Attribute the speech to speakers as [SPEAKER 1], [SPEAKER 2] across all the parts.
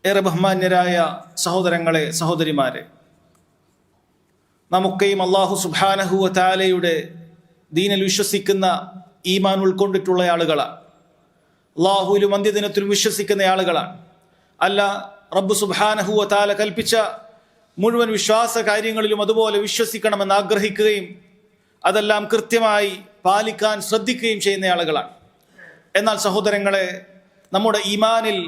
[SPEAKER 1] ഏറെ ബഹുമാന്യരായ സഹോദരങ്ങളെ, സഹോദരിമാരെ, നമുക്കെയും അല്ലാഹു സുബ്ഹാനഹു വ തആലയുടെ ദീനിൽ വിശ്വസിക്കുന്ന, ഈമാൻ ഉൾക്കൊണ്ടിട്ടുള്ള ആളുകളാണ്. അല്ലാഹുവിലും അന്ത്യദിനത്തിലും വിശ്വസിക്കുന്ന ആളുകളാണ്. അല്ല, റബ്ബ് സുബ്ഹാനഹു വ തആല കൽപ്പിച്ച മുഴുവൻ വിശ്വാസ കാര്യങ്ങളിലും അതുപോലെ വിശ്വസിക്കണമെന്ന് ആഗ്രഹിക്കുകയും അതെല്ലാം കൃത്യമായി പാലിക്കാൻ ശ്രദ്ധിക്കുകയും ചെയ്യുന്ന ആളുകളാണ്. എന്നാൽ സഹോദരങ്ങളെ, നമ്മുടെ ഈമാനിൽ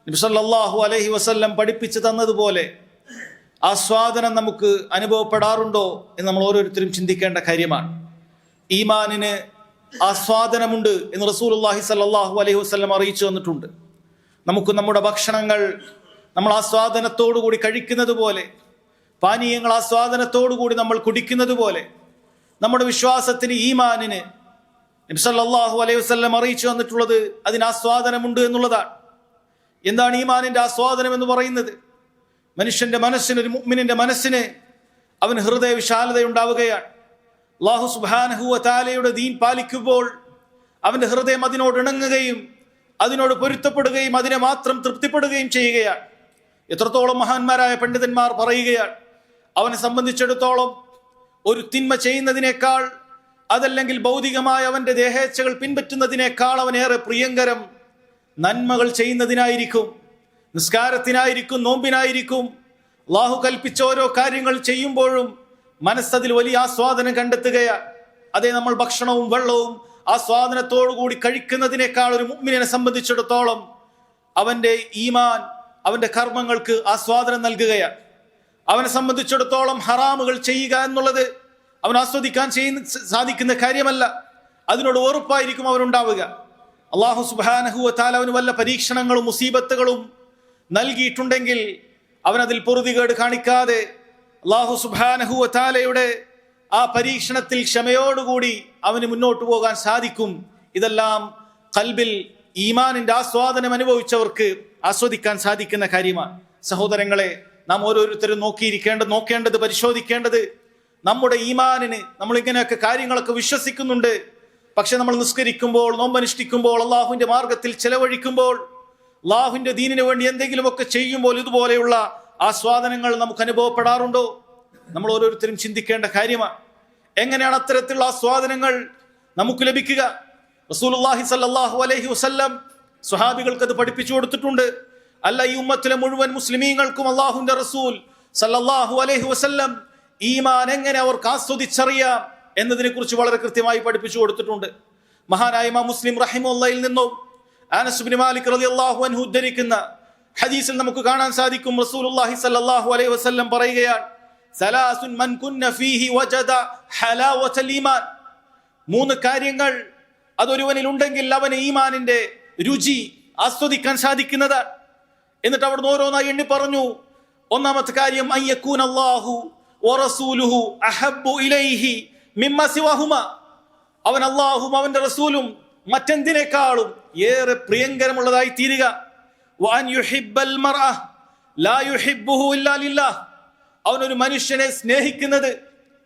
[SPEAKER 1] നബി സല്ലല്ലാഹു അലൈഹി വസല്ലം പഠിപ്പിച്ചു തന്നതുപോലെ ആസ്വാദനം നമുക്ക് അനുഭവപ്പെടാറുണ്ടോ എന്ന് നമ്മൾ ഓരോരുത്തരും ചിന്തിക്കേണ്ട കാര്യമാണ്. ഈമാനിന് ആസ്വാദനമുണ്ട് എന്ന് റസൂലുള്ളാഹി സ്വല്ലല്ലാഹു അലൈഹി വസല്ലം അറിയിച്ചു തന്നിട്ടുണ്ട്. നമുക്ക് നമ്മുടെ ഭക്ഷണങ്ങൾ നമ്മൾ ആസ്വാദനത്തോടുകൂടി കഴിക്കുന്നത് പോലെ, പാനീയങ്ങൾ ആസ്വാദനത്തോടുകൂടി നമ്മൾ കുടിക്കുന്നത് പോലെ, നമ്മുടെ വിശ്വാസത്തിന്, ഈമാനിന് നബി സല്ലല്ലാഹു അലൈഹി വസല്ലം അറിയിച്ചു തന്നിട്ടുള്ളത് അതിന് ആസ്വാദനമുണ്ട് എന്നുള്ളതാണ്. എന്താണ് ഈമാനിന്റെ ആസ്വാദനം എന്ന് പറയുന്നത്? മനുഷ്യന്റെ മനസ്സിന്, ഒരു മുഅ്മിനിന്റെ മനസ്സിന് അവന് ഹൃദയ വിശാലത ഉണ്ടാവുകയാണ്. അല്ലാഹു സുബ്ഹാനഹു വ തആലയുടെ ദീൻ പാലിക്കുമ്പോൾ അവന്റെ ഹൃദയം അതിനോട് ഇണങ്ങുകയും അതിനോട് പൊരുത്തപ്പെടുകയും അതിനെ മാത്രം തൃപ്തിപ്പെടുകയും ചെയ്യുകയാണ്. എത്രത്തോളം മഹാന്മാരായ പണ്ഡിതന്മാർ പറയുകയാണ്, അവനെ സംബന്ധിച്ചിടത്തോളം ഒരു തിന്മ ചെയ്യുന്നതിനേക്കാൾ, അതല്ലെങ്കിൽ ഭൗതികമായ അവന്റെ ദേഹേച്ഛകൾ പിൻപറ്റുന്നതിനേക്കാൾ അവനേറെ പ്രിയങ്കരം നന്മകൾ ചെയ്യുന്നതിനായിരിക്കും, നിസ്കാരത്തിനായിരിക്കും, നോമ്പിനായിരിക്കും. അല്ലാഹു കൽപ്പിച്ച ഓരോ കാര്യങ്ങൾ ചെയ്യുമ്പോഴും മനസ്സതിൽ വലിയ ആസ്വാദനം കണ്ടെത്തുകയാണ്. അതേ, നമ്മൾ ഭക്ഷണവും വെള്ളവും ആസ്വാദനത്തോടുകൂടി കഴിക്കുന്നതിനേക്കാൾ ഒരു മുഅ്മിനെ സംബന്ധിച്ചിടത്തോളം അവന്റെ ഈമാൻ, അവന്റെ കർമ്മങ്ങൾക്ക് ആസ്വാദനം നൽകുകയാണ്. അവനെ സംബന്ധിച്ചിടത്തോളം ഹറാമുകൾ ചെയ്യുക എന്നുള്ളത് അവൻ ആസ്വദിക്കാൻ സാധിക്കുന്ന കാര്യമല്ല. അതിനോട് വെറുപ്പായിരിക്കും അവനുണ്ടാവുക. അല്ലാഹു സുബ്ഹാനഹു വ തആല അവന് വല്ല പരീക്ഷണങ്ങളും മുസീബത്തുകളും നൽകിയിട്ടുണ്ടെങ്കിൽ അവനതിൽ പൊറുതികേട് കാണിക്കാതെ അല്ലാഹു സുബ്ഹാനഹു വ തആലയുടെ ആ പരീക്ഷണത്തിൽ ക്ഷമയോടുകൂടി അവന് മുന്നോട്ട് പോകാൻ സാധിക്കും. ഇതെല്ലാം ഖൽബിൽ ഈമാനിന്റെ ആസ്വാദനം അനുഭവിച്ചവർക്ക് ആസ്വദിക്കാൻ സാധിക്കുന്ന കാര്യമാണ്. സഹോദരങ്ങളെ, നാം ഓരോരുത്തരും നോക്കേണ്ടത്, പരിശോധിക്കേണ്ടത് നമ്മുടെ ഈമാനിന്. നമ്മൾ ഇങ്ങനെയൊക്കെ കാര്യങ്ങളൊക്കെ വിശ്വസിക്കുന്നുണ്ട്, പക്ഷെ നമ്മൾ നിസ്കരിക്കുമ്പോൾ, നോമ്പനുഷ്ഠിക്കുമ്പോൾ, അള്ളാഹുവിന്റെ മാർഗത്തിൽ ചെലവഴിക്കുമ്പോൾ, അള്ളാഹുവിന്റെ ദീനിന് വേണ്ടി എന്തെങ്കിലുമൊക്കെ ചെയ്യുമ്പോൾ ഇതുപോലെയുള്ള ആസ്വാദനങ്ങൾ നമുക്ക് അനുഭവപ്പെടാറുണ്ടോ? നമ്മൾ ഓരോരുത്തരും ചിന്തിക്കേണ്ട കാര്യമാണ്. എങ്ങനെയാണ് അത്തരത്തിലുള്ള ആസ്വാദനങ്ങൾ നമുക്ക് ലഭിക്കുക? റസൂലുള്ളാഹി സ്വല്ലല്ലാഹു അലൈഹി വസല്ലം സ്വഹാബികൾക്ക് അത് പഠിപ്പിച്ചു കൊടുത്തിട്ടുണ്ട്. അല്ല, ഈ ഉമ്മത്തിലെ മുഴുവൻ മുസ്ലിമീങ്ങൾക്കും അല്ലാഹുവിന്റെ റസൂൽ സല്ലല്ലാഹു അലൈഹി വസല്ലം ഈമാൻ എങ്ങനെ അവർക്ക് ആസ്വദിച്ചറിയാം എന്നതിനെ കുറിച്ച് വളരെ കൃത്യമായി പഠിപ്പിച്ചു കൊടുത്തിട്ടുണ്ട്. മഹാനായ ഇമാം മുസ്ലിം റഹിമഹുല്ലാഹിൽ നിന്നും അനസ് ഇബ്നു മാലിക് റളിയല്ലാഹു അൻഹു ഉദ്ധരിക്കുന്ന ഹദീസിൽ നമുക്ക് കാണാൻ സാധിക്കും, റസൂലുള്ളാഹി സ്വല്ലല്ലാഹു അലൈഹി വസല്ലം പറയുകയാണ്, സലാസുൻ മൻ കുന്ന ഫീഹി വജദ ഹലാവത്തൽ ഈമാൻ. 3 കാര്യങ്ങൾ അതൊരുവനിൽ ഉണ്ടെങ്കിൽ അവന് ഈമാനിന്റെ രുചി ആസ്വദിക്കാൻ സാധിക്കുന്നതാണ്. എന്നിട്ട് അവിടുന്ന് ഓരോന്നായി എണ്ണി പറഞ്ഞു. ഒന്നാമത്തെ കാര്യം, അയ്യകൂന അല്ലാഹു വറസൂലുഹു അഹബ്ബു ഇലൈഹി മിമ്മ സിവഹുമ. അവൻ അല്ലാഹുവും അവന്റെ റസൂലും മറ്റെന്തിനേക്കാളും ഏറെ പ്രിയങ്കരമുള്ളതായി തീരുക. വഅൻ യുഹിബ്ബൽ മർഅ ലാ യുഹിബ്ബുഹു ഇല്ലാ ലില്ലാഹ്. അവനൊരു മനുഷ്യനെ സ്നേഹിക്കുന്നത്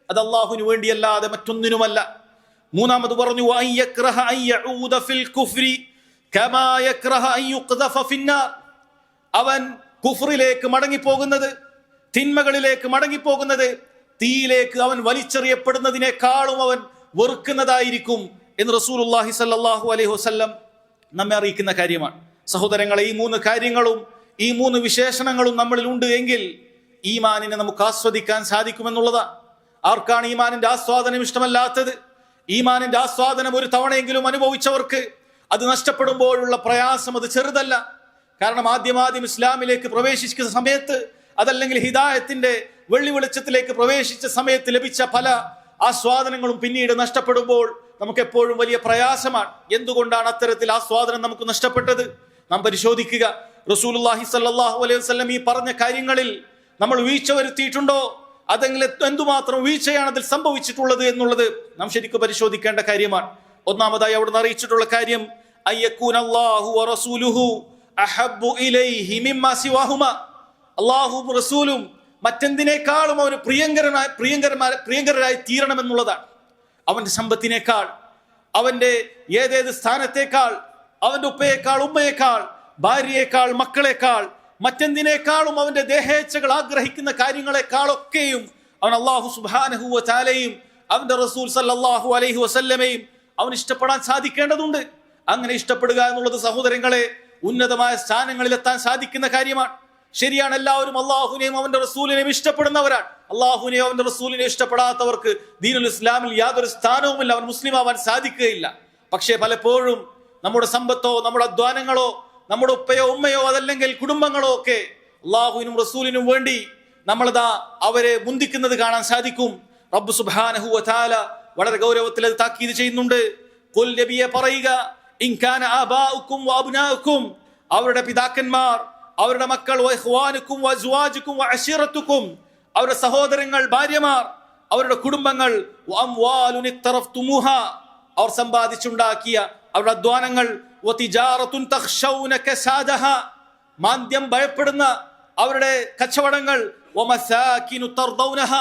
[SPEAKER 1] അത് അല്ലാഹുവിന് വേണ്ടിയല്ലാതെ മറ്റൊന്നിനുമല്ല. മൂന്നാമത് പറഞ്ഞു, വഅൻ യക്റഹ അൻ യഊദ ഫിൽ കുഫ്രി കമാ യക്റഹ അൻ യുഖ്ദഫ ഫിന്നാർ. അവൻ കുഫ്റിലേക്ക് മടങ്ങിപ്പോകുന്നത്, തിന്മകളിലേക്ക് മടങ്ങിപ്പോകുന്നത്, തീയിലേക്ക് അവൻ വലിച്ചെറിയപ്പെടുന്നതിനേക്കാളും അവൻ വെറുക്കുന്നതായിരിക്കും എന്ന് റസൂലുള്ളാഹി സ്വല്ലല്ലാഹു അലൈഹി വസല്ലം നമ്മെ അറിയിക്കുന്ന കാര്യമാണ്. സഹോദരങ്ങളെ, ഈ 3 കാര്യങ്ങളും, ഈ 3 വിശേഷണങ്ങളും നമ്മളിൽ ഉണ്ട് എങ്കിൽ ഈമാനിനെ നമുക്ക് ആസ്വദിക്കാൻ സാധിക്കുമെന്നുള്ളതാണ്. ആർക്കാണ് ഈമാനിന്റെ ആസ്വാദനം ഇഷ്ടമല്ലാത്തത്? ഈമാനിന്റെ ആസ്വാദനം ഒരു തവണയെങ്കിലും അനുഭവിച്ചവർക്ക് അത് നഷ്ടപ്പെടുമ്പോഴുള്ള പ്രയാസം അത് ചെറുതല്ല. കാരണം ആദ്യം ഇസ്ലാമിലേക്ക് പ്രവേശിക്കുന്ന സമയത്ത്, അതല്ലെങ്കിൽ ഹിദായത്തിന്റെ വെള്ളി വെളിച്ചത്തിലേക്ക് പ്രവേശിച്ച സമയത്ത് ലഭിച്ച പല ആസ്വാദനങ്ങളും പിന്നീട് നഷ്ടപ്പെടുമ്പോൾ നമുക്ക് എപ്പോഴും വലിയ പ്രയാസമാണ്. എന്തുകൊണ്ടാണ് അത്തരത്തിൽ ആസ്വാദനം നമുക്ക് നഷ്ടപ്പെട്ടത്? നാം പരിശോധിക്കുക. റസൂലുള്ളാഹി സ്വല്ലല്ലാഹു അലൈഹി വസല്ലം ഈ പറഞ്ഞ കാര്യങ്ങളിൽ നമ്മൾ വീഴ്ച വരുത്തിയിട്ടുണ്ടോ? അതെങ്കിൽ എന്തുമാത്രം വീഴ്ചയാണ് അതിൽ സംഭവിച്ചിട്ടുള്ളത് എന്നുള്ളത് നാം ശരിക്കും പരിശോധിക്കേണ്ട കാര്യമാണ്. ഒന്നാമതായി അവിടുന്ന് അറിയിച്ചിട്ടുള്ള കാര്യം, അയ്യകൂന അല്ലാഹു വറസൂലുഹു അഹബ്ബു ഇലൈഹി മിമ്മ സിവഹുമ. അല്ലാഹുവും റസൂലും മറ്റെന്തിനേക്കാളും അവന് പ്രിയങ്കരരായി തീരണമെന്നുള്ളതാണ്. അവന്റെ സമ്പത്തിനേക്കാൾ, അവന്റെ ഏതേത് സ്ഥാനത്തേക്കാൾ, അവന്റെ ഉപ്പയേക്കാൾ, ഉമ്മയേക്കാൾ, ഭാര്യയേക്കാൾ, മക്കളേക്കാൾ മറ്റെന്തിനേക്കാളും അവന്റെ ദേഹേച്ഛകൾ ആഗ്രഹിക്കുന്ന കാര്യങ്ങളെക്കാളൊക്കെയും അവൻ അല്ലാഹു സുബ്ഹാനഹു വ തആലയും അവന്റെ റസൂൽ സല്ലല്ലാഹു അലൈഹി വസല്ലമയും അവൻ ഇഷ്ടപ്പെടാൻ സാധിക്കേണ്ടതുണ്ട്. അങ്ങനെ ഇഷ്ടപ്പെടുക എന്നുള്ളത് സഹോദരങ്ങളെ ഉന്നതമായ സ്ഥാനങ്ങളിൽ എത്താൻ സാധിക്കുന്ന കാര്യമാണ്. ശരിയാണ്, എല്ലാവരും അള്ളാഹുവിനെയും അവന്റെ റസൂലിനെയും ഇഷ്ടപ്പെടുന്നവരാണ്. അള്ളാഹുവിനെയും അവന്റെ റസൂലിനെയും ഇഷ്ടപ്പെടാത്തവർക്ക് ദീനുൽ ഇസ്ലാമിൽ യാതൊരു സ്ഥാനവുമില്ല, അവൻ മുസ്ലിം ആവാൻ സാധിക്കുകയില്ല. പക്ഷേ പലപ്പോഴും നമ്മുടെ സമ്പത്തോ നമ്മുടെ അധ്വാനങ്ങളോ നമ്മുടെ ഉപ്പയോ ഉമ്മയോ അതല്ലെങ്കിൽ കുടുംബങ്ങളോ ഒക്കെ അള്ളാഹുവിനും റസൂലിനും വേണ്ടി നമ്മളതാ അവരെ മുന്തിക്കുന്നത് കാണാൻ സാധിക്കും. റബ്ബ് സുബ്ഹാനഹു വ തആല വളരെ ഗൗരവത്തിൽ അത് താക്കീത് ചെയ്യുന്നുണ്ട്. ഖുൽ നബിയെ പറയുക, ഇൻ കാന ആബാഉക്കും വ അബ്നാഉക്കും, അവരുടെ പിതാക്കന്മാർ, അവരുടെ മക്കൾ, വ ഇഖ്വാനുക്കും വ അസ്വാജുക്കും വ അശീറത്തുക്കും, അവരുടെ സഹോദരങ്ങൾ, ഭാര്യമാർ, അവരുടെ കുടുംബങ്ങൾ, വ അംവാലുൻ ഇഖ്തറഫ്തുമുഹ, അവർ സമ്പാദിച്ചുണ്ടാക്കിയ അവരുടെ അധ്വാനങ്ങൾ, വ തിജാറത്തുൻ തഖ്ശൗന കസാദഹ, മാന്ദ്യം ഭയപ്പെടുന്ന അവരുടെ കച്ചവടങ്ങൾ, വ മസാകിനു തർദൗനഹ,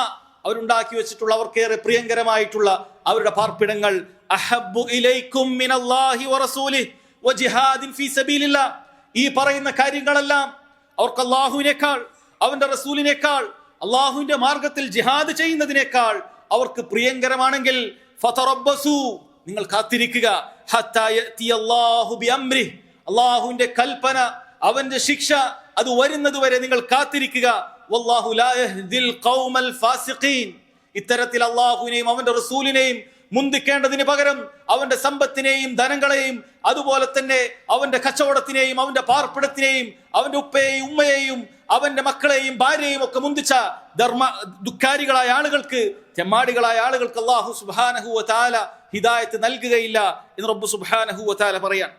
[SPEAKER 1] അവരുണ്ടാക്കി വെച്ചിട്ടുള്ള അവർക്കേറെ പ്രിയങ്കരമായിട്ടുള്ള അവരുടെ പാർപ്പിടങ്ങൾ, അഹബ്ബു ഇലൈക്കും മിനല്ലാഹി വ റസൂലിഹി വ ജിഹാദിൻ ഫീ സബീലില്ലാഹ്, ഈ പറയുന്ന കാര്യങ്ങളെല്ലാം അവർക്ക് അല്ലാഹുവിനേക്കാൾ അവന്റെ റസൂലിനേക്കാൾ അല്ലാഹുവിന്റെ മാർഗത്തിൽ ജിഹാദ് ചെയ്യുന്നതിനേക്കാൾ അവർക്ക് പ്രിയങ്കരമാണെങ്കിൽ ഫതറബ്ബസു, നിങ്ങൾ കാത്തിരിക്കുക, ഹത്താ യഅതിയല്ലാഹു ബിഅംരിഹി, അല്ലാഹുവിന്റെ കൽപ്പന അവന്റെ ശിക്ഷ അത് വരുന്നത് വരെ നിങ്ങൾ കാത്തിരിക്കുക. വല്ലാഹു ലാ യഹ്ദിൽ ഖൗമൽ ഫാസിഖീൻ, ഇത്തരത്തിൽ അല്ലാഹുവിനെയും അവന്റെ റസൂലിനെയും മുന്തിക്കേണ്ടതിന് പകരം അവന്റെ സമ്പത്തിനെയും ധനങ്ങളെയും അതുപോലെ തന്നെ അവന്റെ കച്ചവടത്തിനെയും അവന്റെ പാർപ്പിടത്തിനെയും അവന്റെ ഉപ്പയെയും ഉമ്മയെയും അവന്റെ മക്കളെയും ഭാര്യയെയും ഒക്കെ മുന്തിച്ച ദുഃഖാരികളായ ആളുകൾക്ക്, ചെമ്മാടികളായ ആളുകൾക്ക് അല്ലാഹു സുബ്ഹാനഹു വ തആല ഹിദായത്ത് നൽകുകയില്ല എന്ന് റബ്ബ് സുബ്ഹാനഹു വ തആല പറയാൻ.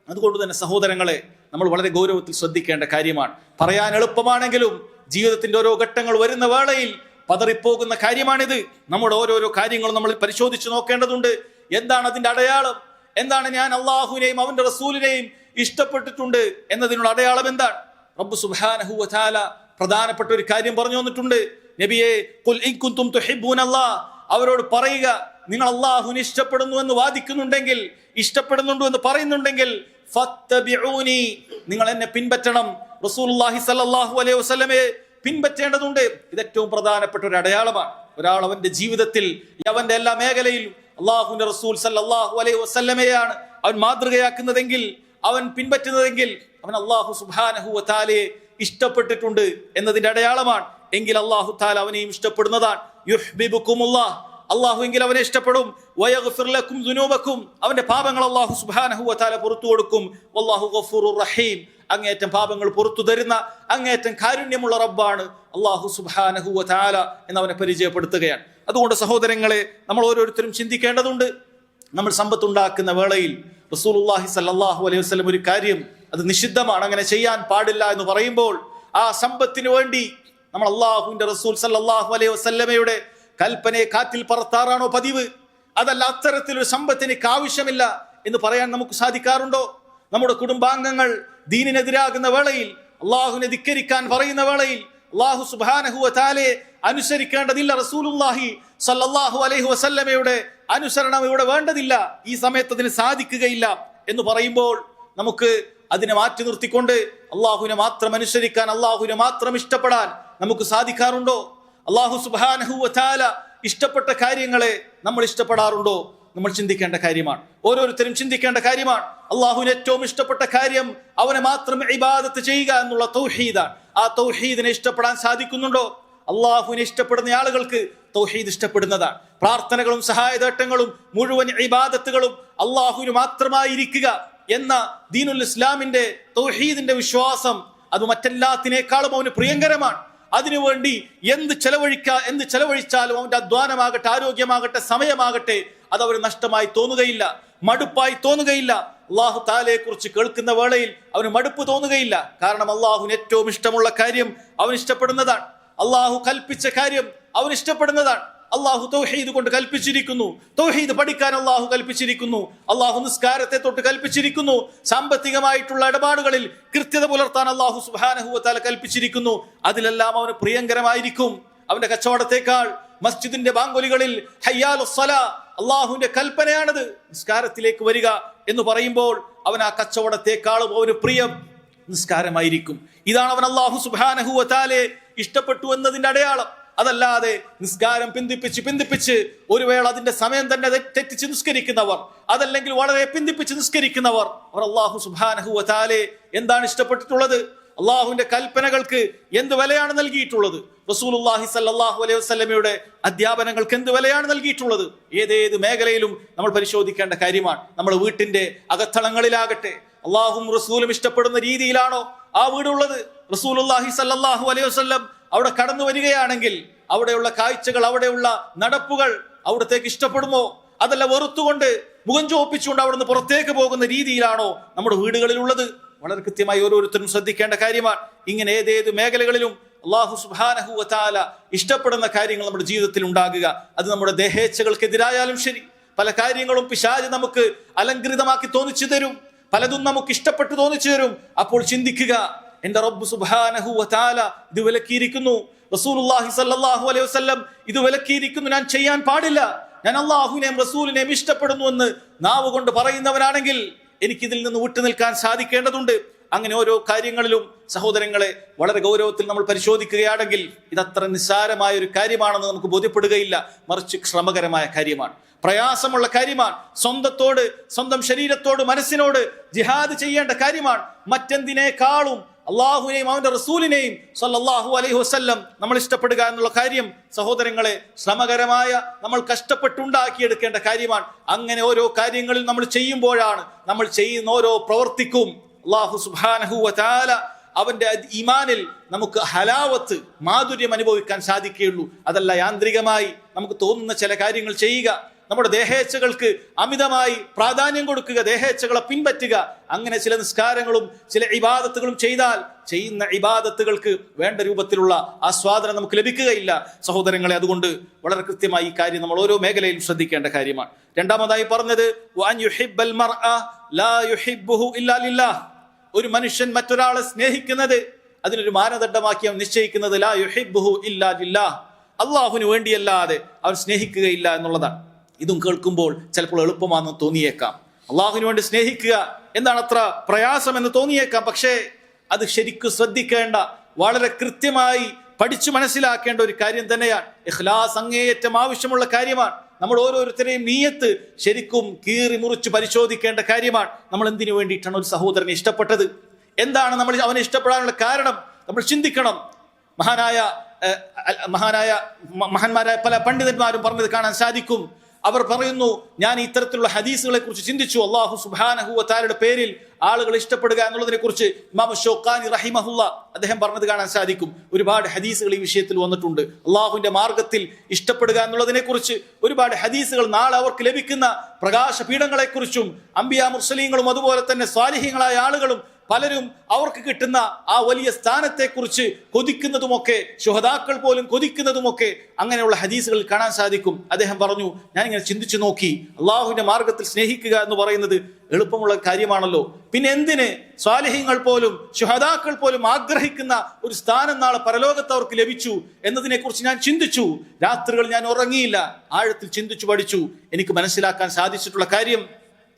[SPEAKER 1] അതുകൊണ്ട് തന്നെ സഹോദരങ്ങളെ, നമ്മൾ വളരെ ഗൗരവത്തിൽ ശ്രദ്ധിക്കേണ്ട കാര്യമാണ്. പറയാൻ എളുപ്പമാണെങ്കിലും ജീവിതത്തിന്റെ ഓരോ ഘട്ടങ്ങൾ വരുന്ന വേളയിൽ പതറിപ്പോകുന്ന കാര്യമാണിത്. നമ്മുടെ ഓരോരോ കാര്യങ്ങളും നമ്മൾ പരിശോധിച്ച് നോക്കേണ്ടതുണ്ട്. എന്താണ് അതിന്റെ അടയാളം? എന്താണ് ഞാൻ അള്ളാഹുവിനെയും അവന്റെ റസൂലിനെയും ഇഷ്ടപ്പെട്ടിട്ടുണ്ട് എന്നതിനുള്ള അടയാളം എന്താണ്? റബ്ബ് സുബ്ഹാനഹു വ തആല പ്രധാനപ്പെട്ട ഒരു കാര്യം പറഞ്ഞു വന്നിട്ടുണ്ട്. നബിയെ, ഖുൽ ഇൻ കുൻതും തുഹിബ്ബൂനല്ലാഹ്, അവരോട് പറയുക, നിങ്ങൾ അള്ളാഹുവിനെ ഇഷ്ടപ്പെടുന്നു എന്ന് വാദിക്കുന്നുണ്ടെങ്കിൽ, ഇഷ്ടപ്പെടുന്നുണ്ട് എന്ന് പറയുന്നുണ്ടെങ്കിൽ, ഫത്തബിഊനി, നിങ്ങൾ എന്നെ പിൻപറ്റണം. റസൂലുള്ളാഹി സ്വല്ലല്ലാഹു അലൈഹി വസല്ലമയെ പിൻപറ്റേണ്ടതുണ്ട്. ഇത് ഏറ്റവും പ്രധാനപ്പെട്ട ഒരു അടയാളമാണ്. ഒരാൾ അവന്റെ ജീവിതത്തിൽ അവന്റെ എല്ലാ മേഖലയിലും അള്ളാഹുവിന്റെ റസൂൽ സല്ലല്ലാഹു അലൈഹി വസല്ലമയാണ് അവൻ മാതൃകയാക്കുന്നതെങ്കിൽ, അവൻ പിൻപറ്റുന്നതെങ്കിൽ, അവൻ അള്ളാഹു സുബ്ഹാനഹു വ തആലയെ ഇഷ്ടപ്പെട്ടിട്ടുണ്ട് എന്നതിന്റെ അടയാളമാണ്. എങ്കിൽ അള്ളാഹു തആല അവനെയും ഇഷ്ടപ്പെടുന്നതാണ്. യുഹ്ബിബുകുമുല്ലാഹ്, അള്ളാഹു എങ്കിൽ അവനെ ഇഷ്ടപ്പെടും. വയഗ്ഫിർ ലക്കും ദുനൂബക്കും, അവന്റെ പാപങ്ങൾ അള്ളാഹു സുബ്ഹാനഹു വ തആല പുറത്തു കൊടുക്കും. വല്ലാഹു ഗഫൂറുർ റഹീം, അങ്ങേറ്റം പാപങ്ങൾ പുറത്തു തരുന്ന അങ്ങേറ്റം കാരുണ്യമുള്ള റബ്ബാണ് അള്ളാഹു സുബ്ഹാനഹു വ തആല എന്നവനെ പരിചയപ്പെടുത്തുകയാണ്. അതുകൊണ്ട് സഹോദരങ്ങളെ, നമ്മൾ ഓരോരുത്തരും ചിന്തിക്കേണ്ടതുണ്ട്. നമ്മൾ സമ്പത്തുണ്ടാക്കുന്ന വേളയിൽ റസൂലുള്ളാഹി സ്വല്ലല്ലാഹു അലൈഹി വസല്ലം ഒരു കാര്യം, അത് നിഷിദ്ധമാണ്, അങ്ങനെ ചെയ്യാൻ പാടില്ല എന്ന് പറയുമ്പോൾ, ആ സമ്പത്തിന് വേണ്ടി നമ്മൾ അള്ളാഹുവിന്റെ റസൂൽ സല്ലല്ലാഹു അലൈഹി വസല്ലമയുടെ കൽപ്പനയെ കാറ്റിൽ പറത്താറാണോ പതിവ്? അതല്ല അത്തരത്തിലൊരു സമ്പത്ത് എനിക്ക് ആവശ്യമില്ല എന്ന് പറയാൻ നമുക്ക് സാധിക്കാറുണ്ടോ? നമ്മുടെ കുടുംബാംഗങ്ങൾ ദീനിനെതിരാകുന്ന വേളയിൽ, അള്ളാഹുവിനെ ധിക്കരിക്കാൻ പറയുന്ന വേളയിൽ, അള്ളാഹു സുബ്ഹാനഹു വ തആലയെ അനുസരിക്കേണ്ടതില്ല, റസൂലുള്ളാഹി സ്വല്ലല്ലാഹു അലൈഹി വസല്ലമയുടെ അനുസരണം ഇവിടെ വേണ്ടതില്ല, ഈ സമയത്ത് അതിന് സാധിക്കുകയില്ല എന്ന് പറയുമ്പോൾ, നമുക്ക് അതിനെ മാറ്റി നിർത്തിക്കൊണ്ട് അള്ളാഹുവിനെ മാത്രം അനുസരിക്കാൻ, അള്ളാഹുവിനെ മാത്രം ഇഷ്ടപ്പെടാൻ നമുക്ക് സാധിക്കാറുണ്ടോ? അള്ളാഹു സുബ്ഹാനഹു വ തആല ഇഷ്ടപ്പെട്ട കാര്യങ്ങളെ നമ്മൾ ഇഷ്ടപ്പെടാറുണ്ടോ? നമ്മൾ ചിന്തിക്കേണ്ട കാര്യമാണ്. ഓരോരുത്തരും ചിന്തിക്കേണ്ട കാര്യമാണ്. അള്ളാഹുവിന് ഏറ്റവും ഇഷ്ടപ്പെട്ട കാര്യം അവനെ മാത്രം ഇബാദത്ത് ചെയ്യുക എന്നുള്ള തൗഹീദാണ്. ആ തൗഹീദിനെ ഇഷ്ടപ്പെടാൻ സാധിക്കുന്നുണ്ടോ? അള്ളാഹുവിനെ ഇഷ്ടപ്പെടുന്ന ആളുകൾക്ക് തൗഹീദ് ഇഷ്ടപ്പെടുന്നതാണ്. പ്രാർത്ഥനകളും സഹായതേട്ടങ്ങളും മുഴുവൻ ഇബാദത്തുകളും അള്ളാഹുവിന് മാത്രമായിരിക്കുക എന്ന ദീനുൽ ഇസ്ലാമിന്റെ തൗഹീദിന്റെ വിശ്വാസം, അത് മറ്റെല്ലാത്തിനേക്കാളും അവന് പ്രിയങ്കരമാണ്. അതിനുവേണ്ടി എന്ത് ചെലവഴിച്ചാലും അവന്റെ അധ്വാനമാകട്ടെ, ആരോഗ്യമാകട്ടെ, സമയമാകട്ടെ, അത് അവന് നഷ്ടമായി തോന്നുകയില്ല, മടുപ്പായി തോന്നുകയില്ല. അള്ളാഹു തആലയെ കുറിച്ച് കേൾക്കുന്ന വേളയിൽ അവന് മടുപ്പ് തോന്നുകയില്ല. കാരണം അള്ളാഹുവിന് ഏറ്റവും ഇഷ്ടമുള്ള കാര്യം അവൻ ഇഷ്ടപ്പെടുന്നതാണ്. അള്ളാഹു കൽപ്പിച്ച കാര്യം അവൻ ഇഷ്ടപ്പെടുന്നതാണ്. അള്ളാഹു തൗഹീദ് കൊണ്ട് കൽപ്പിച്ചിരിക്കുന്നു. തൗഹീദ് പഠിക്കാൻ അള്ളാഹു കൽപ്പിച്ചിരിക്കുന്നു. അള്ളാഹു നിസ്കാരത്തെ തൊട്ട് കൽപ്പിച്ചിരിക്കുന്നു. സാമ്പത്തികമായിട്ടുള്ള ഇടപാടുകളിൽ കൃത്യത പുലർത്താൻ അള്ളാഹു സുബ്ഹാനഹു വ തആല കൽപ്പിച്ചിരിക്കുന്നു. അതിലെല്ലാം അവന് പ്രിയങ്കരമായിരിക്കും. അവന്റെ കച്ചവടത്തെക്കാൾ മസ്ജിദിന്റെ ബാങ്കൊലികളിൽ ഹയ്യാലുസ് സ്വലാ, അള്ളാഹുവിന്റെ കൽപ്പനയാണത്, നിസ്കാരത്തിലേക്ക് വരിക എന്ന് പറയുമ്പോൾ അവൻ ആ കച്ചവടത്തെക്കാളും അവന് പ്രിയം നിസ്കാരമായിരിക്കും. ഇതാണ് അവൻ അല്ലാഹു സുബ്ഹാനഹു വ തആലയെ ഇഷ്ടപ്പെട്ടു എന്നതിന്റെ അടയാളം. അതല്ലാതെ നിസ്കാരം പിന്തിപ്പിച്ച് ഒരു വേള അതിന്റെ സമയം തന്നെ തെറ്റിച്ച് നിസ്കരിക്കുന്നവർ, അതല്ലെങ്കിൽ വളരെ പിന്തിപ്പിച്ച് നിസ്കരിക്കുന്നവർ, അവർ അല്ലാഹു സുബ്ഹാനഹു വ തആലയെ എന്താണ് ഇഷ്ടപ്പെട്ടിട്ടുള്ളത്? അള്ളാഹുവിന്റെ കൽപ്പനകൾക്ക് എന്ത് വിലയാണ് നൽകിയിട്ടുള്ളത്? റസൂലുള്ളാഹി സ്വല്ലല്ലാഹു അലൈഹി വസല്ലമയുടെ അധ്യാപനങ്ങൾക്ക് എന്ത് വിലയാണ് നൽകിയിട്ടുള്ളത്? ഏതേത് മേഖലയിലും നമ്മൾ പരിശോധിക്കേണ്ട കാര്യമാണ്. നമ്മുടെ വീട്ടിന്റെ അകത്തളങ്ങളിലാകട്ടെ അള്ളാഹും റസൂലും ഇഷ്ടപ്പെടുന്ന രീതിയിലാണോ ആ വീടുള്ളത്? റസൂലുള്ളാഹി സ്വല്ലല്ലാഹു അലൈഹി വസല്ലം അവിടെ കടന്നു വരികയാണെങ്കിൽ അവിടെയുള്ള കാഴ്ചകൾ, അവിടെയുള്ള നടപ്പുകൾ അവിടത്തേക്ക് ഇഷ്ടപ്പെടുമോ? അതല്ല വെറുത്തുകൊണ്ട് മുഖം ചോപ്പിച്ചുകൊണ്ട് അവിടെ നിന്ന് പുറത്തേക്ക് പോകുന്ന രീതിയിലാണോ നമ്മുടെ വീടുകളിലുള്ളത്? വളരെ കൃത്യമായി ഓരോരുത്തരും ശ്രദ്ധിക്കേണ്ട കാര്യമാണ്. ഇങ്ങനെ ഏതേത് മേഖലകളിലും അല്ലാഹു സുബ്ഹാനഹു വ തആല ഇഷ്ടപ്പെടുന്ന കാര്യങ്ങൾ നമ്മുടെ ജീവിതത്തിൽ ഉണ്ടാകുക. അത് നമ്മുടെ ദേഹേച്ഛകൾക്കെതിരായാലും ശരി, പല കാര്യങ്ങളും പിശാച് നമുക്ക് അലങ്കൃതമാക്കി തോന്നിച്ചു തരും, പലതും നമുക്ക് ഇഷ്ടപ്പെട്ടു തോന്നിച്ചു തരും. അപ്പോൾ ചിന്തിക്കുക, എന്റെ റബ്ബ് സുബ്ഹാനഹു വ തആല ഇത് വിലക്കിയിരിക്കുന്നു, റസൂലുള്ളാഹി സ്വല്ലല്ലാഹു അലൈഹി വസല്ലം ഇത് വിലക്കിയിരിക്കുന്നു, ഞാൻ ചെയ്യാൻ പാടില്ല. ഞാൻ അല്ലാഹുവിനെയും റസൂലിനെയും ഇഷ്ടപ്പെടുന്നു എന്ന് നാവ് കൊണ്ട് പറയുന്നവനാണെങ്കിൽ എനിക്കിതിൽ നിന്ന് വിട്ടുനിൽക്കാൻ സാധിക്കേണ്ടതുണ്ട്. അങ്ങനെ ഓരോ കാര്യങ്ങളിലും സഹോദരങ്ങളെ വളരെ ഗൗരവത്തിൽ നമ്മൾ പരിശോധിക്കുകയാണെങ്കിൽ ഇതത്ര നിസ്സാരമായ ഒരു കാര്യമാണെന്ന് നമുക്ക് ബോധ്യപ്പെടുകയില്ല. മറിച്ച് ശ്രമകരമായ കാര്യമാണ്, പ്രയാസമുള്ള കാര്യമാണ്. സ്വന്തം ശരീരത്തോട് മനസ്സിനോട് ജിഹാദ് ചെയ്യേണ്ട കാര്യമാണ്. മറ്റെന്തിനേക്കാളും അള്ളാഹുവിനെയും അവന്റെ റസൂലിനെയും സ്വല്ലല്ലാഹു അലൈഹി വസല്ലം നമ്മൾ ഇഷ്ടപ്പെടുക എന്നുള്ള കാര്യം സഹോദരങ്ങളെ ശ്രമകരമായ, നമ്മൾ കഷ്ടപ്പെട്ടുണ്ടാക്കിയെടുക്കേണ്ട കാര്യമാണ്. അങ്ങനെ ഓരോ കാര്യങ്ങളിൽ നമ്മൾ ചെയ്യുമ്പോഴാണ്, നമ്മൾ ചെയ്യുന്ന ഓരോ പ്രവർത്തിക്കും അല്ലാഹു സുബ്ഹാനഹു വ തആല അവന്റെ ഈമാനിൽ നമുക്ക് ഹലാവത്ത്, മാധുര്യം അനുഭവിക്കാൻ സാധിക്കുകയുള്ളൂ. അതല്ല യാന്ത്രികമായി നമുക്ക് തോന്നുന്ന ചില കാര്യങ്ങൾ ചെയ്യുക, നമ്മുടെ ദേഹേച്ഛകൾക്ക് അമിതമായി പ്രാധാന്യം കൊടുക്കുക, ദേഹേച്ഛകളെ പിൻപറ്റുക. അങ്ങനെ ചില നിസ്കാരങ്ങളും ചില ഇബാദത്തുകളും ചെയ്താൽ ചെയ്യുന്ന ഇബാദത്തുകൾക്ക് വേണ്ട രൂപത്തിലുള്ള ആസ്വാദനം നമുക്ക് ലഭിക്കുകയില്ല സഹോദരങ്ങളെ. അതുകൊണ്ട് വളരെ കൃത്യമായി ഈ കാര്യം നമ്മൾ ഓരോ മേഖലയിലും ശ്രദ്ധിക്കേണ്ട കാര്യമാണ്. രണ്ടാമതായി പറഞ്ഞത് വഅൻ യുഹിബ്ബൽ മർഅ ലാ യുഹിബ്ബുഹു ഇല്ലാ ലില്ലാഹ്. ഒരു മനുഷ്യൻ മറ്റൊരാളെ സ്നേഹിക്കുന്നത് അതിനൊരു മാനദണ്ഡമാക്കി അവൻ നിശ്ചയിക്കുന്നത് ലാ യുഹിബ്ബുഹു ഇല്ലാ ലില്ലാഹ്, അള്ളാഹുവിന് വേണ്ടിയല്ലാതെ അവൻ സ്നേഹിക്കുകയില്ല എന്നുള്ളതാണ്. ഇതും കേൾക്കുമ്പോൾ ചിലപ്പോൾ എളുപ്പമാണെന്ന് തോന്നിയേക്കാം. അള്ളാഹുവിന് വേണ്ടി സ്നേഹിക്കുക എന്താണ് അത്ര പ്രയാസം എന്ന് തോന്നിയേക്കാം. പക്ഷേ അത് ശരിക്കും ശ്രദ്ധിക്കേണ്ട, വളരെ കൃത്യമായി പഠിച്ചു മനസ്സിലാക്കേണ്ട ഒരു കാര്യം തന്നെയാണ്. ഇഖ്ലാസ് അങ്ങേയറ്റം ആവശ്യമുള്ള കാര്യമാണ്. നമ്മൾ ഓരോരുത്തരെയും നീയത്ത് ശരിക്കും കീറി മുറിച്ച് പരിശോധിക്കേണ്ട കാര്യമാണ്. നമ്മൾ എന്തിനു വേണ്ടിയിട്ടാണ് ഒരു സഹോദരനെ ഇഷ്ടപ്പെട്ടത്? എന്താണ് നമ്മൾ അവനെ ഇഷ്ടപ്പെടാനുള്ള കാരണം? നമ്മൾ ചിന്തിക്കണം. മഹാന്മാരായ പല പണ്ഡിതന്മാരും പറഞ്ഞത് കാണാൻ സാധിക്കും. അവർ പറയുന്നു, ഞാൻ ഇത്തരത്തിലുള്ള ഹദീസുകളെ കുറിച്ച് ചിന്തിച്ചു. അല്ലാഹു സുബ്ഹാനഹു വ തആലയുടെ പേരിൽ ആളുകൾ ഇഷ്ടപ്പെടുക എന്നുള്ളതിനെ കുറിച്ച് ഇമാം ശൗഖാനി റഹിമഹുല്ല അദ്ദേഹം പറഞ്ഞത് കാണാൻ സാധിക്കും. ഒരുപാട് ഹദീസുകൾ ഈ വിഷയത്തിൽ വന്നിട്ടുണ്ട്. അള്ളാഹുവിന്റെ മാർഗത്തിൽ ഇഷ്ടപ്പെടുക എന്നുള്ളതിനെ കുറിച്ച് ഒരുപാട് ഹദീസുകൾ, നാളെ അവർക്ക് ലഭിക്കുന്ന പ്രകാശ പീഠങ്ങളെ കുറിച്ചും അംബിയാ മുർസലീങ്ങളും അതുപോലെ തന്നെ സ്വാലിഹീങ്ങളായ ആളുകളും പലരും അവർക്ക് കിട്ടുന്ന ആ വലിയ സ്ഥാനത്തെക്കുറിച്ച് കൊതിക്കുന്നതുമൊക്കെ, ശുഹദാക്കൾ പോലും കൊതിക്കുന്നതുമൊക്കെ അങ്ങനെയുള്ള ഹദീസുകളിൽ കാണാൻ സാധിക്കും. അദ്ദേഹം പറഞ്ഞു, ഞാനിങ്ങനെ ചിന്തിച്ചു നോക്കി, അള്ളാഹുവിന്റെ മാർഗത്തിൽ സ്നേഹിക്കുക എന്ന് പറയുന്നത് എളുപ്പമുള്ള കാര്യമാണല്ലോ, പിന്നെ എന്തിന് സ്വാലിഹീങ്ങൾ പോലും ശുഹദാക്കൾ പോലും ആഗ്രഹിക്കുന്ന ഒരു സ്ഥാനം നാളെ പരലോകത്ത് അവർക്ക് ലഭിച്ചു എന്നതിനെ കുറിച്ച് ഞാൻ ചിന്തിച്ചു. രാത്രികൾ ഞാൻ ഉറങ്ങിയില്ല, ആഴത്തിൽ ചിന്തിച്ചു പഠിച്ചു. എനിക്ക് മനസ്സിലാക്കാൻ സാധിച്ചിട്ടുള്ള കാര്യം,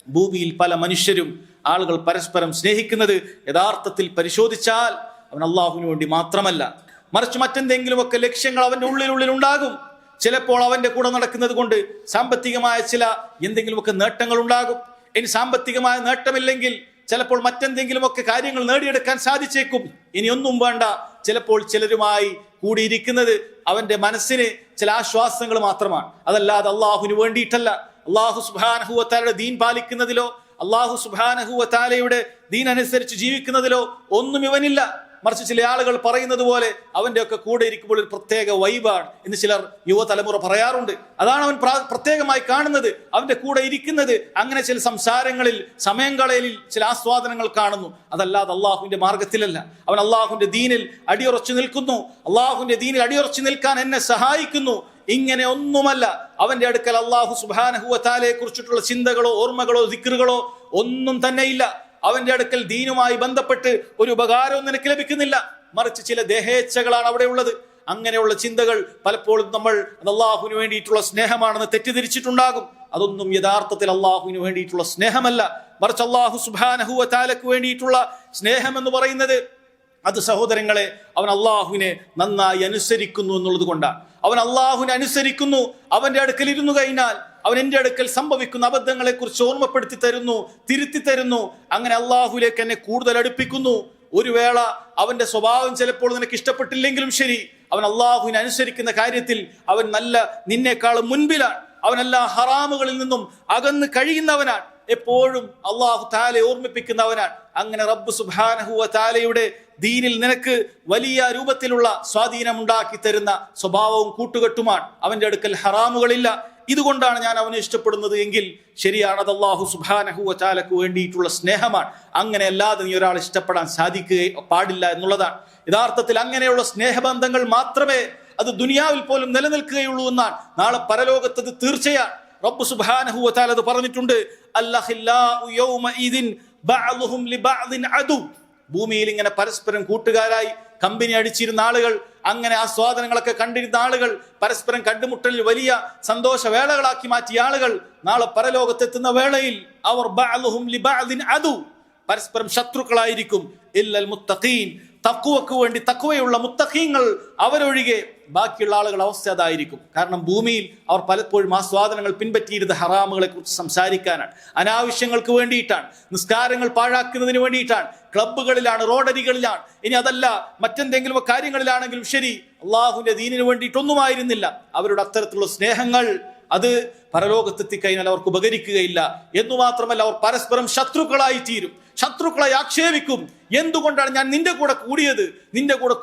[SPEAKER 1] ഭൂമിയിൽ പല മനുഷ്യരും, ആളുകൾ പരസ്പരം സ്നേഹിക്കുന്നത് യഥാർത്ഥത്തിൽ പരിശോധിച്ചാൽ അവൻ അള്ളാഹുവിന് വേണ്ടി മാത്രമല്ല, മറിച്ച് മറ്റെന്തെങ്കിലുമൊക്കെ ലക്ഷ്യങ്ങൾ അവന്റെ ഉള്ളിൽ ഉണ്ടാകും. ചിലപ്പോൾ അവന്റെ കൂടെ നടക്കുന്നത് കൊണ്ട് സാമ്പത്തികമായ ചില എന്തെങ്കിലുമൊക്കെ നേട്ടങ്ങൾ ഉണ്ടാകും. ഇനി സാമ്പത്തികമായ നേട്ടമില്ലെങ്കിൽ ചിലപ്പോൾ മറ്റെന്തെങ്കിലുമൊക്കെ കാര്യങ്ങൾ നേടിയെടുക്കാൻ സാധിച്ചേക്കും. ഇനി ഒന്നും വേണ്ട, ചിലപ്പോൾ ചിലരുമായി കൂടിയിരിക്കുന്നത് അവന്റെ മനസ്സിന് ചില ആശ്വാസങ്ങൾ മാത്രമാണ്. അതല്ലാതെ അള്ളാഹുവിന് വേണ്ടിയിട്ടല്ല. അള്ളാഹു സുബ്ഹാനഹു വ തആലയുടെ ദീൻ പാലിക്കുന്നതിലോ അള്ളാഹു സുബ്ഹാനഹു വ തആലയുടെ ദീൻ അനുസരിച്ച് ജീവിക്കുന്നതിലോ ഒന്നും ഇവനില്ല. മറിച്ച് ചില ആളുകൾ പറയുന്നത് പോലെ അവന്റെ ഒക്കെ കൂടെ ഇരിക്കുമ്പോൾ ഒരു പ്രത്യേക വൈബാണ് എന്ന് ചിലർ യുവതലമുറ പറയാറുണ്ട്. അതാണ് അവൻ പ്രത്യേകമായി കാണുന്നത്, അവന്റെ കൂടെ ഇരിക്കുന്നത്. അങ്ങനെ ചില സംസാരങ്ങളിൽ, സമയം കളയലിൽ ചില ആസ്വാദനങ്ങൾ കാണുന്നു. അതല്ലാതെ അള്ളാഹുവിന്റെ മാർഗത്തിലല്ല. അവൻ അള്ളാഹുവിന്റെ ദീനിൽ അടിയുറച്ചു നിൽക്കുന്നു, അള്ളാഹുവിന്റെ ദീനിൽ അടിയുറച്ചു നിൽക്കാൻ എന്നെ സഹായിക്കുന്നു, ഇങ്ങനെ ഒന്നുമല്ല. അവന്റെ അടുക്കൽ അള്ളാഹു സുബ്ഹാനഹു വ തആലയെ കുറിച്ചിട്ടുള്ള ചിന്തകളോ ഓർമ്മകളോ ദിക്റുകളോ ഒന്നും തന്നെ ഇല്ല. അവന്റെ അടുക്കൽ ദീനുമായി ബന്ധപ്പെട്ട് ഒരു ഉപകാരവും നിനക്ക് ലഭിക്കുന്നില്ല, മറിച്ച് ചില ദേഹേച്ഛകളാണ് അവിടെ ഉള്ളത്. അങ്ങനെയുള്ള ചിന്തകൾ പലപ്പോഴും നമ്മൾ അത് അള്ളാഹുവിന് വേണ്ടിയിട്ടുള്ള സ്നേഹമാണെന്ന് തെറ്റിദ്ധരിച്ചിട്ടുണ്ടാകും. അതൊന്നും യഥാർത്ഥത്തിൽ അള്ളാഹുവിന് വേണ്ടിയിട്ടുള്ള സ്നേഹമല്ല, മറിച്ച് അല്ലാഹു സുബ്ഹാനഹു വ തആലക്ക് വേണ്ടിയിട്ടുള്ള സ്നേഹം എന്ന് പറയുന്നത് അത് സഹോദരങ്ങളെ അവൻ അള്ളാഹുവിനെ നന്നായി അനുസരിക്കുന്നു എന്നുള്ളത് കൊണ്ടാണ്. അവൻ അള്ളാഹുവിനെ അനുസരിക്കുന്നു. അവന്റെ അടുക്കൽ ഇരുന്നു കഴിഞ്ഞാൽ അവൻ എൻ്റെ അടുക്കൽ സംഭവിക്കുന്ന അബദ്ധങ്ങളെ കുറിച്ച് ഓർമ്മപ്പെടുത്തി തരുന്നു, തിരുത്തി തരുന്നു. അങ്ങനെ അള്ളാഹുലേക്ക് എന്നെ കൂടുതൽ അടുപ്പിക്കുന്നു. ഒരു വേള അവന്റെ സ്വഭാവം ചിലപ്പോൾ നിനക്ക് ഇഷ്ടപ്പെട്ടില്ലെങ്കിലും ശരി, അവൻ അള്ളാഹുവിനെ അനുസരിക്കുന്ന കാര്യത്തിൽ അവൻ നല്ല നിന്നേക്കാളും മുൻപിലാണ്. അവൻ എല്ലാ ഹറാമുകളിൽ നിന്നും അകന്ന് കഴിയുന്നവനാണ്. എപ്പോഴും അള്ളാഹു തആലയെ ഓർമ്മിപ്പിക്കുന്നവനാണ്. അങ്ങനെ റബ്ബ് സുബ്ഹാനഹു വ തആലയുടെ ദീനിൽ നിനക്ക് വലിയ രൂപത്തിലുള്ള സ്വാധീനം ഉണ്ടാക്കി തരുന്ന സ്വഭാവവും കൂട്ടുകെട്ടുമാണ്. അവന്റെ അടുക്കൽ ഹറാമുകളില്ല. ഇതുകൊണ്ടാണ് ഞാൻ അവനെ ഇഷ്ടപ്പെടുന്നത് എങ്കിൽ ശരിയാണ്, അത് അല്ലാഹു സുബ്ഹാനഹു വ തആലക്ക് വേണ്ടിയിട്ടുള്ള സ്നേഹമാണ്. അങ്ങനെ അല്ലാതെ നീ ഒരാൾ ഇഷ്ടപ്പെടാൻ പാടില്ല എന്നുള്ളതാണ്. യഥാർത്ഥത്തിൽ അങ്ങനെയുള്ള സ്നേഹബന്ധങ്ങൾ മാത്രമേ അത് ദുനിയാവിൽ പോലും നിലനിൽക്കുകയുള്ളൂ എന്നാണ്. നാളെ പരലോകത്തത് തീർച്ചയാണ്. റബ്ബ് സുബ്ഹാനഹു വ തആല അത് പറഞ്ഞിട്ടുണ്ട്, അല്ലഖില്ലാഉ യൗമഇദിൻ ബഅദുഹും ലിബഅദിൻ അദു. ഭൂമിയിൽ ഇങ്ങനെ പരസ്പരം കൂട്ടുകാരായി കമ്പനി അടിച്ചിരുന്ന ആളുകൾ, അങ്ങനെ ആസ്വാദനങ്ങളൊക്കെ കണ്ടിരുന്ന ആളുകൾ, പരസ്പരം കണ്ടുമുട്ടലിൽ വലിയ സന്തോഷവേളകളാക്കി മാറ്റിയ ആളുകൾ നാളെ പരലോകത്തെത്തുന്ന വേളയിൽ അവർ ബഅദുഹും ലിബഅദിൻ അദു, പരസ്പരം ശത്രുക്കളായിരിക്കും. ഇല്ലൽ മുത്തഖീൻ, തഖ്വക്ക് വേണ്ടി തഖ്വയുള്ള മുത്തഖീങ്ങൾ അവരൊഴികെ ബാക്കിയുള്ള ആളുകളുടെ അവസ്ഥ അതായിരിക്കും. കാരണം ഭൂമിയിൽ അവർ പലപ്പോഴും ആസ്വാദനങ്ങൾ പിൻപറ്റിയിരുന്ന ഹറാമുകളെ കുറിച്ച് സംസാരിക്കാനാണ്, അനാവശ്യങ്ങൾക്ക് വേണ്ടിയിട്ടാണ്, നിസ്കാരങ്ങൾ പാഴാക്കുന്നതിന് വേണ്ടിയിട്ടാണ്, ക്ലബ്ബുകളിലാണ്, റോഡരികളിലാണ്. ഇനി അതല്ല മറ്റെന്തെങ്കിലും കാര്യങ്ങളിലാണെങ്കിലും ശരി, അള്ളാഹുവിന്റെ ദീനിന് വേണ്ടിയിട്ടൊന്നുമായിരുന്നില്ല. അവരുടെ അത്തരത്തിലുള്ള സ്നേഹങ്ങൾ അത് പരലോകത്തെത്തിക്കഴിഞ്ഞാൽ അവർക്ക് ഉപകരിക്കുകയില്ല. എന്നു മാത്രമല്ല, അവർ പരസ്പരം ശത്രുക്കളായി തീരും, ശത്രുക്കളായി ആക്ഷേപിക്കും. എന്തുകൊണ്ടാണ് ഞാൻ നിന്റെ കൂടെ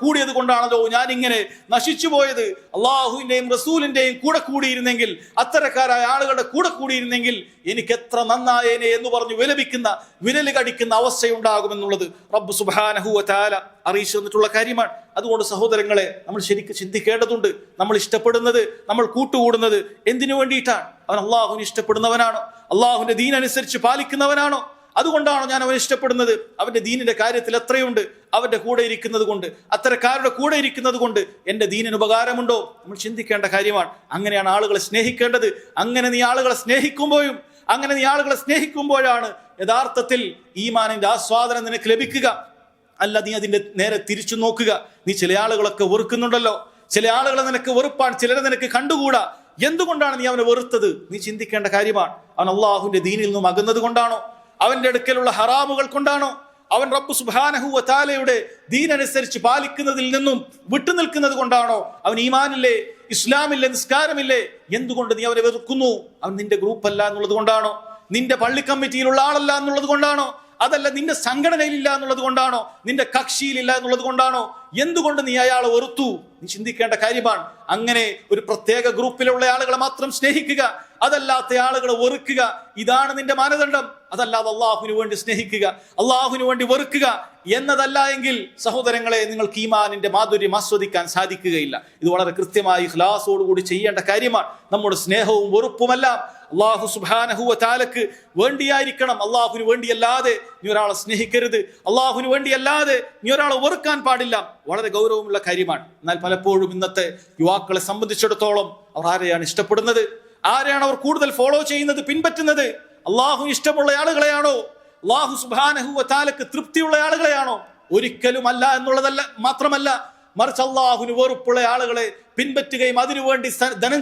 [SPEAKER 1] കൂടിയത് കൊണ്ടാണല്ലോ ഞാൻ ഇങ്ങനെ നശിച്ചു പോയത്. അള്ളാഹുവിന്റെയും റസൂലിന്റെയും കൂടെ കൂടിയിരുന്നെങ്കിൽ, അത്തരക്കാരായ ആളുകളുടെ കൂടെ കൂടിയിരുന്നെങ്കിൽ എനിക്ക് എത്ര നന്നായേനെ എന്ന് പറഞ്ഞു വിലപിക്കുന്ന, വിരല് കടിക്കുന്ന അവസ്ഥയുണ്ടാകുമെന്നുള്ളത് റബ്ബ് സുബ്ഹാനഹു വ തആല അറിയിച്ചു തന്നിട്ടുള്ള കാര്യമാണ്. അതുകൊണ്ട് സഹോദരങ്ങളെ, നമ്മൾ ശരിക്കും ചിന്തിക്കേണ്ടതുണ്ട്. നമ്മൾ ഇഷ്ടപ്പെടുന്നത്, നമ്മൾ കൂട്ടുകൂടുന്നത് എന്തിനു വേണ്ടിയിട്ടാണ്? അവൻ അള്ളാഹുവിനെ ഇഷ്ടപ്പെടുന്നവനാണോ? അള്ളാഹുവിന്റെ ദീൻ അനുസരിച്ച് പാലിക്കുന്നവനാണോ? അതുകൊണ്ടാണോ ഞാൻ അവനെ ഇഷ്ടപ്പെടുന്നത്? അവന്റെ ദീനിന്റെ കാര്യത്തിൽ എത്രയുണ്ട് അവന്റെ കൂടെ ഇരിക്കുന്നത് കൊണ്ട്, അത്തരക്കാരുടെ കൂടെ ഇരിക്കുന്നത് കൊണ്ട് എന്റെ ദീനിന് ഉപകാരമുണ്ടോ? നമ്മൾ ചിന്തിക്കേണ്ട കാര്യമാണ്. അങ്ങനെയാണ് ആളുകളെ സ്നേഹിക്കേണ്ടത്. അങ്ങനെ നീ ആളുകളെ സ്നേഹിക്കുമ്പോഴാണ് യഥാർത്ഥത്തിൽ ഈമാനിന്റെ ആസ്വാദനം നിനക്ക് ലഭിക്കുക. അല്ല, നീ അതിന്റെ നേരെ തിരിച്ചു നോക്കുക. നീ ചില ആളുകളൊക്കെ വെറുക്കുന്നുണ്ടല്ലോ, ചില ആളുകളെ നിനക്ക് വെറുപ്പാണ്, ചിലരെ നിനക്ക് കണ്ടുകൂടാ. എന്തുകൊണ്ടാണ് നീ അവനെ വെറുത്തത്? നീ ചിന്തിക്കേണ്ട കാര്യമാണ്. അവൻ അള്ളാഹുവിന്റെ ദീനിൽ നിന്നും അകന്നത് കൊണ്ടാണോ? അവന്റെ അടുക്കലുള്ള ഹറാമുകൾ കൊണ്ടാണോ? അവൻ റബ്ബ് സുബ്ഹാനഹു വ തആലയുടെ ദീൻ അനുസരിച്ച് പാലിക്കുന്നതിൽ നിന്നും വിട്ടുനിൽക്കുന്നത് കൊണ്ടാണോ? അവൻ ഈമാനില്ലേ, ഇസ്ലാമില്ലേ, നിസ്കാരമില്ലേ? എന്തുകൊണ്ട് നീ അവനെ വെറുക്കുന്നു? അവൻ നിന്റെ ഗ്രൂപ്പ് അല്ല എന്നുള്ളത് കൊണ്ടാണോ? നിന്റെ പള്ളി കമ്മിറ്റിയിലുള്ള ആളല്ല എന്നുള്ളത് കൊണ്ടാണോ? അതല്ല, നിന്റെ സംഘടനയിലില്ല എന്നുള്ളത് കൊണ്ടാണോ? നിന്റെ കക്ഷിയിലില്ല എന്നുള്ളത് കൊണ്ടാണോ? എന്തുകൊണ്ട് നീ അയാളെ വെറുത്തു? നീ ചിന്തിക്കേണ്ട കാര്യമാണ്. അങ്ങനെ ഒരു പ്രത്യേക ഗ്രൂപ്പിലുള്ള ആളുകളെ മാത്രം സ്നേഹിക്കുക, അതല്ലാത്ത ആളുകളെ വെറുക്കുക, ഇതാണ് നിന്റെ മാനദണ്ഡം. അതല്ലാതെ അള്ളാഹുവിന് വേണ്ടി സ്നേഹിക്കുക, അള്ളാഹുവിന് വേണ്ടി വെറുക്കുക എന്നതല്ല എങ്കിൽ സഹോദരങ്ങളെ, നിങ്ങൾക്ക് ഈമാനിന്റെ മാധുര്യം ആസ്വദിക്കാൻ സാധിക്കുകയില്ല. ഇത് വളരെ കൃത്യമായി ഇഖ്ലാസോടുകൂടി ചെയ്യേണ്ട കാര്യമാണ്. നമ്മുടെ സ്നേഹവും വെറുപ്പുമെല്ലാം അള്ളാഹു സുബ്ഹാനഹു വ തആലക്ക് വേണ്ടിയായിരിക്കണം. അള്ളാഹുവിന് വേണ്ടിയല്ലാതെ നീ ഒരാളെ സ്നേഹിക്കരുത്. അള്ളാഹുവിന് വേണ്ടിയല്ലാതെ നീ ഒരാളെ വെറുക്കാൻ പാടില്ല. വളരെ ഗൗരവമുള്ള കാര്യമാണ്. എന്നാൽ പലപ്പോഴും ഇന്നത്തെ യുവാക്കളെ സംബന്ധിച്ചിടത്തോളം അവർ ആരെയാണ് ഇഷ്ടപ്പെടുന്നത്? ആരെയാണ് അവർ കൂടുതൽ ഫോളോ ചെയ്യുന്നത്, പിൻപറ്റുന്നത്? അള്ളാഹു ഇഷ്ടമുള്ള ആളുകളെയാണോ? അള്ളാഹു സുബ്ഹാനഹു വ തആലക്ക് തൃപ്തിയുള്ള ആളുകളെയാണോ? ഒരിക്കലും അല്ല എന്നുള്ളതല്ല മാത്രമല്ല, മറിച്ച് അള്ളാഹുവിന് വെറുപ്പുള്ള ആളുകളെ പിൻപറ്റുകയും അതിനുവേണ്ടി ധനം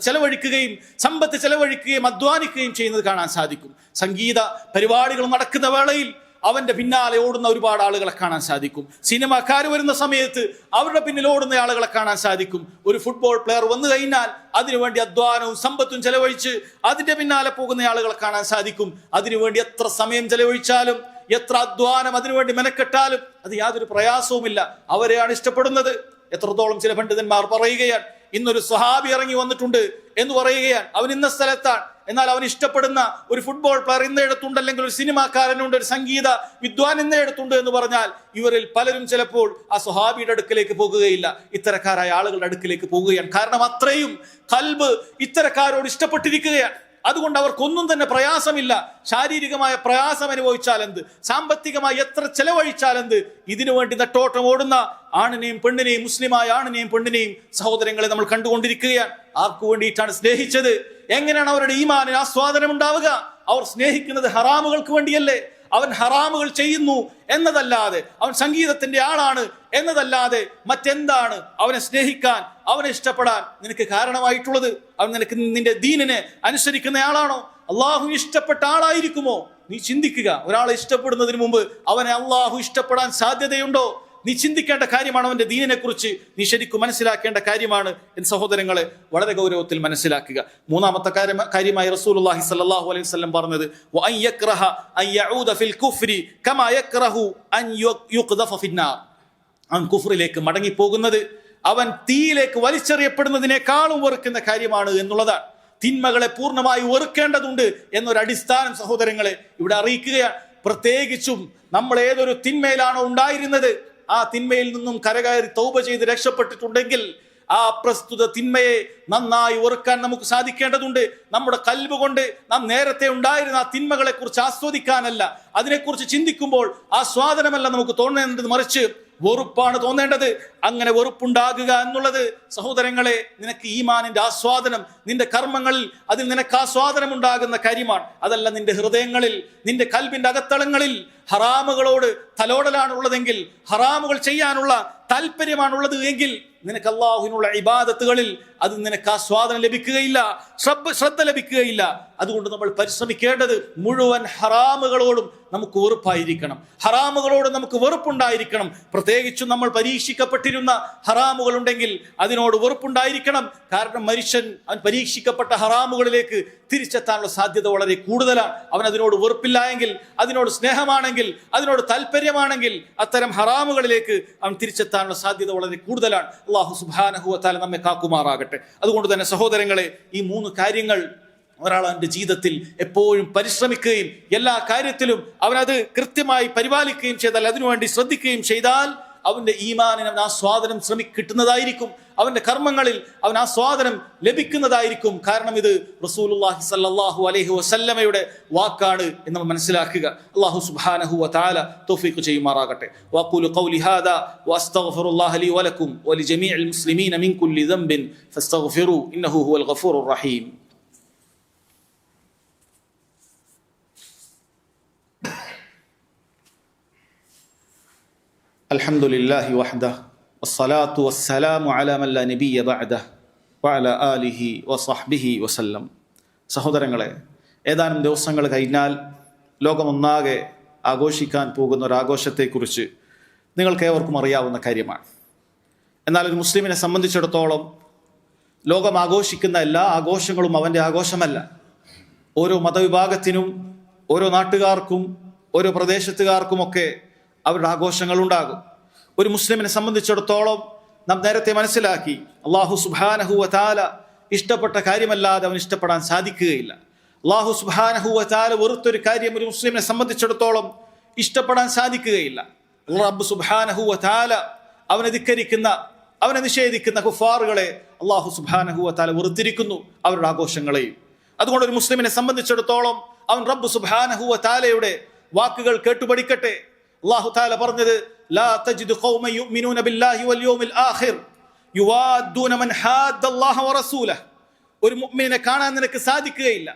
[SPEAKER 1] ചെലവഴിക്കുകയും സമ്പത്ത് ചെലവഴിക്കുകയും അധ്വാനിക്കുകയും ചെയ്യുന്നത് കാണാൻ സാധിക്കും. സംഗീത പരിപാടികൾ നടക്കുന്ന വേളയിൽ അവന്റെ പിന്നാലെ ഓടുന്ന ഒരുപാട് ആളുകളെ കാണാൻ സാധിക്കും. സിനിമാക്കാർ വരുന്ന സമയത്ത് അവരുടെ പിന്നിൽ ഓടുന്ന ആളുകളെ കാണാൻ സാധിക്കും. ഒരു ഫുട്ബോൾ പ്ലെയർ വന്നു കഴിഞ്ഞാൽ അതിനുവേണ്ടി അധ്വാനവും സമ്പത്തും ചെലവഴിച്ച് അതിന്റെ പിന്നാലെ പോകുന്ന ആളുകളെ കാണാൻ സാധിക്കും. അതിനുവേണ്ടി എത്ര സമയം ചെലവഴിച്ചാലും, എത്ര അധ്വാനം അതിനുവേണ്ടി മെനക്കെട്ടാലും അത് യാതൊരു പ്രയാസവുമില്ല. അവരെയാണ് ഇഷ്ടപ്പെടുന്നത്. എത്രത്തോളം ചില പണ്ഡിതന്മാർ പറയുകയാണ്, ഇന്നൊരു സ്വഹാബി ഇറങ്ങി വന്നിട്ടുണ്ട് എന്ന് പറയുകയാണ്. അവൻ ഇന്ന സ്ഥലത്താണ്, എന്നാൽ അവൻ ഇഷ്ടപ്പെടുന്ന ഒരു ഫുട്ബോൾ പ്ലെയർ ഇന്നയിടത്തുണ്ട്, അല്ലെങ്കിൽ ഒരു സിനിമാക്കാരനുണ്ട്, ഒരു സംഗീത വിദ്വാൻ ഇന്നയിടത്തുണ്ട് എന്ന് പറഞ്ഞാൽ ഇവരിൽ പലരും ചിലപ്പോൾ ആ സ്വഹാബിയുടെ അടുക്കിലേക്ക് പോകുകയില്ല, ഇത്തരക്കാരായ ആളുകളുടെ അടുക്കിലേക്ക് പോകുകയാണ്. കാരണം അത്രയും ഖൽബ് ഇത്തരക്കാരോട് ഇഷ്ടപ്പെട്ടിരിക്കുകയാണ്. അതുകൊണ്ട് അവർക്കൊന്നും തന്നെ പ്രയാസമില്ല. ശാരീരികമായ പ്രയാസം അനുഭവിച്ചാൽ എന്ത്, സാമ്പത്തികമായി എത്ര ചെലവഴിച്ചാൽ എന്ത്, ഇതിനു വേണ്ടി നെട്ടോട്ടം ഓടുന്ന ആണിനെയും പെണ്ണിനെയും, മുസ്ലിമായ ആണിനെയും പെണ്ണിനെയും സഹോദരങ്ങളെ നമ്മൾ കണ്ടുകൊണ്ടിരിക്കുകയാണ്. ആർക്കു വേണ്ടിയിട്ടാണ് സ്നേഹിച്ചത്? എങ്ങനെയാണ് അവരുടെ ഈമാനിന് ആസ്വാദനം ഉണ്ടാവുക? അവർ സ്നേഹിക്കുന്നത് ഹറാമുകൾക്ക് വേണ്ടിയല്ലേ? അവൻ ഹറാമുകൾ ചെയ്യുന്നു എന്നതല്ലാതെ, അവൻ സംഗീതത്തിന്റെ ആളാണ് എന്നതല്ലാതെ മറ്റെന്താണ് അവനെ സ്നേഹിക്കാൻ, അവനെ ഇഷ്ടപ്പെടാൻ നിനക്ക് കാരണമായിട്ടുള്ളത്? അവൻ നിനക്ക് നിന്റെ ദീനിനെ അനുസരിക്കുന്ന ആളാണോ? അള്ളാഹു ഇഷ്ടപ്പെട്ട ആളായിരിക്കുമോ? നീ ചിന്തിക്കുക. ഒരാളെ ഇഷ്ടപ്പെടുന്നതിന് മുമ്പ് അവനെ അള്ളാഹു ഇഷ്ടപ്പെടാൻ സാധ്യതയുണ്ടോ? നീ ചിന്തിക്കേണ്ട കാര്യമാണ്. അവന്റെ ദീനിനെ കുറിച്ച് നീ ശരിക്കും മനസ്സിലാക്കേണ്ട കാര്യമാണ്. എൻ സഹോദരങ്ങളെ, വളരെ ഗൗരവത്തിൽ മനസ്സിലാക്കുക. മൂന്നാമത്തെ കാര്യമായി റസൂലുള്ളാഹി സ്വല്ലല്ലാഹു അലൈഹി വസല്ലം പറഞ്ഞത് വഅൻ യക്റഹ അൻ യഊദ ഫിൽ കുഫ്രി കമാ യക്റഹു അൻ യുഖ്ദഫ ഫിന്നാർ. അവൻ കുഫ്റിലേക്ക് മടങ്ങിപ്പോകുന്നത് അവൻ തീയിലേക്ക് വലിച്ചെറിയപ്പെടുന്നതിനേക്കാളും വെറുക്കുന്ന കാര്യമാണ് എന്നുള്ളതാണ്. തിന്മകളെ പൂർണ്ണമായി വെറുക്കേണ്ടതുണ്ട് എന്നൊരു അടിസ്ഥാനം സഹോദരങ്ങളെ ഇവിടെ അറിയിക്കുകയാണ്. പ്രത്യേകിച്ചും നമ്മൾ ഏതൊരു തിന്മയിലാണോ ഉണ്ടായിരുന്നത്, ആ തിന്മയിൽ നിന്നും കരകയറി തൗബ ചെയ്ത് രക്ഷപ്പെട്ടിട്ടുണ്ടെങ്കിൽ ആ പ്രസ്തുത തിന്മയെ നന്നായി വെറുക്കാൻ നമുക്ക് സാധിക്കേണ്ടതുണ്ട്. നമ്മുടെ കൽബ് കൊണ്ട് നാം നേരത്തെ ഉണ്ടായിരുന്ന ആ തിന്മകളെ കുറിച്ച് ആസ്വദിക്കാനല്ല, അതിനെക്കുറിച്ച് ചിന്തിക്കുമ്പോൾ ആസ്വാദനമല്ല നമുക്ക് തോന്നേണ്ടത്, മറിച്ച് വെറുപ്പാണ് തോന്നേണ്ടത്. അങ്ങനെ വെറുപ്പുണ്ടാകുക എന്നുള്ളത് സഹോദരങ്ങളെ നിനക്ക് ഈമാനിന്റെ ആസ്വാദനം, നിന്റെ കർമ്മങ്ങളിൽ അതിൽ നിനക്ക് ആസ്വാദനം ഉണ്ടാകുന്ന കാര്യമാണ്. അതല്ല നിന്റെ ഹൃദയങ്ങളിൽ, നിന്റെ കൽബിന്റെ അകത്തളങ്ങളിൽ ഹറാമുകളോട് തലോടലാണുള്ളതെങ്കിൽ, ഹറാമുകൾ ചെയ്യാനുള്ള താല്പര്യമാണുള്ളത് എങ്കിൽ നിനക്ക് അള്ളാഹുവിനുള്ള ഇബാദത്തുകളിൽ അത് നിനക്ക് ആസ്വാദനം ലഭിക്കുകയില്ല, ശ്രദ്ധ ലഭിക്കുകയില്ല. അതുകൊണ്ട് നമ്മൾ പരിശ്രമിക്കേണ്ടത് മുഴുവൻ ഹറാമുകളോടും നമുക്ക് വെറുപ്പായിരിക്കണം, ഹറാമുകളോട് നമുക്ക് വെറുപ്പുണ്ടായിരിക്കണം. പ്രത്യേകിച്ചും നമ്മൾ പരീക്ഷിക്കപ്പെട്ടിരുന്ന ഹറാമുകൾ ഉണ്ടെങ്കിൽ അതിനോട് വെറുപ്പുണ്ടായിരിക്കണം. കാരണം മനുഷ്യൻ അവൻ പരീക്ഷിക്കപ്പെട്ട ഹറാമുകളിലേക്ക് തിരിച്ചെത്താനുള്ള സാധ്യത വളരെ കൂടുതലാണ്. അവൻ അതിനോട് വെറുപ്പില്ല എങ്കിൽ, അതിനോട് സ്നേഹമാണെങ്കിൽ, അതിനോട് താല്പര്യമാണെങ്കിൽ അത്തരം ഹറാമുകളിലേക്ക് അവൻ തിരിച്ചെത്താനുള്ള സാധ്യത വളരെ കൂടുതലാണ്. അല്ലാഹു സുബ്ഹാനഹു വ തആല നമ്മെ കാക്കുമാറാകട്ടെ. അതുകൊണ്ട് തന്നെ സഹോദരങ്ങളെ, ഈ 3 കാര്യങ്ങൾ ഒരാൾ അവന്റെ ജീവിതത്തിൽ എപ്പോഴും പരിശ്രമിക്കുകയും എല്ലാ കാര്യത്തിലും അവനത് കൃത്യമായി പരിപാലിക്കുകയും ചെയ്താൽ, അതിനുവേണ്ടി ശ്രദ്ധിക്കുകയും ചെയ്താൽ അവന്റെ ഈമാനിന് അവൻ ആസ്വാദനം കിട്ടുന്നതായിരിക്കും. അവന്റെ കർമ്മങ്ങളിൽ അവൻ ആസ്വാദനം ലഭിക്കുന്നതായിരിക്കും. കാരണം ഇത് റസൂലുള്ളാഹി സ്വല്ലല്ലാഹു അലൈഹി വസല്ലമയുടെ വാക്കാണ് എന്ന് നമ്മൾ മനസ്സിലാക്കുക. അല്ലാഹു സുബ്ഹാനഹു വ തആല തൗഫീഖ് ചെയ്യുമാറാകട്ടെ. വഖൂലു ഖൗലി ഹാദാ വഅസ്തഗ്ഫിറുല്ലാഹ ലി വലക്കും വലിജമീഇൽ മുസ്ലിമീന മിൻ കുല്ലി ദംബിൻ ഫസ്തഗ്ഫിറൂ ഇന്നഹു ഹുവൽ ഗഫൂറുർ റഹീം. അൽഹംദുലില്ലാഹി വഹ്ദഹു വസ്സലാത്തു വസ്സലാമു അലാ മൻ ലാ നബിയ്യ ബഅദഹു വഅലാ ആലിഹി വസഹ്ബിഹി വസല്ലം. സഹോദരങ്ങളെ, ഏതാനും ദിവസങ്ങൾ കഴിഞ്ഞാൽ ലോകമൊന്നാകെ ആഘോഷിക്കാൻ പോകുന്ന ഒരു ആഘോഷത്തെക്കുറിച്ച് നിങ്ങൾക്കേവർക്കും അറിയാവുന്ന കാര്യമാണ്. എന്നാൽ ഒരു മുസ്ലിമിനെ സംബന്ധിച്ചിടത്തോളം ലോകം ആഘോഷിക്കുന്ന എല്ലാ ആഘോഷങ്ങളും അവൻ്റെ ആഘോഷമല്ല. ഓരോ മതവിഭാഗത്തിനും, ഓരോ നാട്ടുകാർക്കും, ഓരോ പ്രദേശത്തുകാർക്കുമൊക്കെ അവരുടെ ആഘോഷങ്ങളുണ്ടാകും. ഒരു മുസ്ലിമിനെ സംബന്ധിച്ചിടത്തോളം നാം നേരത്തെ മനസ്സിലാക്കി, അല്ലാഹു സുബ്ഹാനഹു വ തആല ഇഷ്ടപ്പെട്ട കാര്യമല്ലാതെ അവൻ ഇഷ്ടപ്പെടാൻ സാധിക്കുകയില്ല. അല്ലാഹു സുബ്ഹാനഹു വ തആല വെറുത്തൊരു കാര്യം ഒരു മുസ്ലിമിനെ സംബന്ധിച്ചിടത്തോളം ഇഷ്ടപ്പെടാൻ സാധിക്കുകയില്ല. റബ്ബ് സുബ്ഹാനഹു വ തആല അവനെ ധിക്കരിക്കുന്ന, അവനെ നിഷേധിക്കുന്ന കുഫാറുകളെ അല്ലാഹു സുബ്ഹാനഹു വ തആല വെറുത്തിരിക്കുന്നു, അവരുടെ ആഘോഷങ്ങളെയും. അതുകൊണ്ട് ഒരു മുസ്ലിമിനെ സംബന്ധിച്ചിടത്തോളം അവൻ റബ്ബ് സുബ്ഹാനഹു വ തആലയുടെ വാക്കുകൾ കേട്ടുപഠിക്കട്ടെ. അല്ലാഹു തആല പറഞ്ഞത് ലാ തജിദു ഖൗമൻ യുഅ്മിനൂന ബില്ലാഹി വൽ യൗമിൽ ആഖിർ യുവാദ്ദൂന മൻ ഹാദ്ദല്ലാഹ വറസൂലഹു. ഒരു മുഅ്മിനെ കാണാൻ നിനക്ക് സാധിക്കുകയില്ല,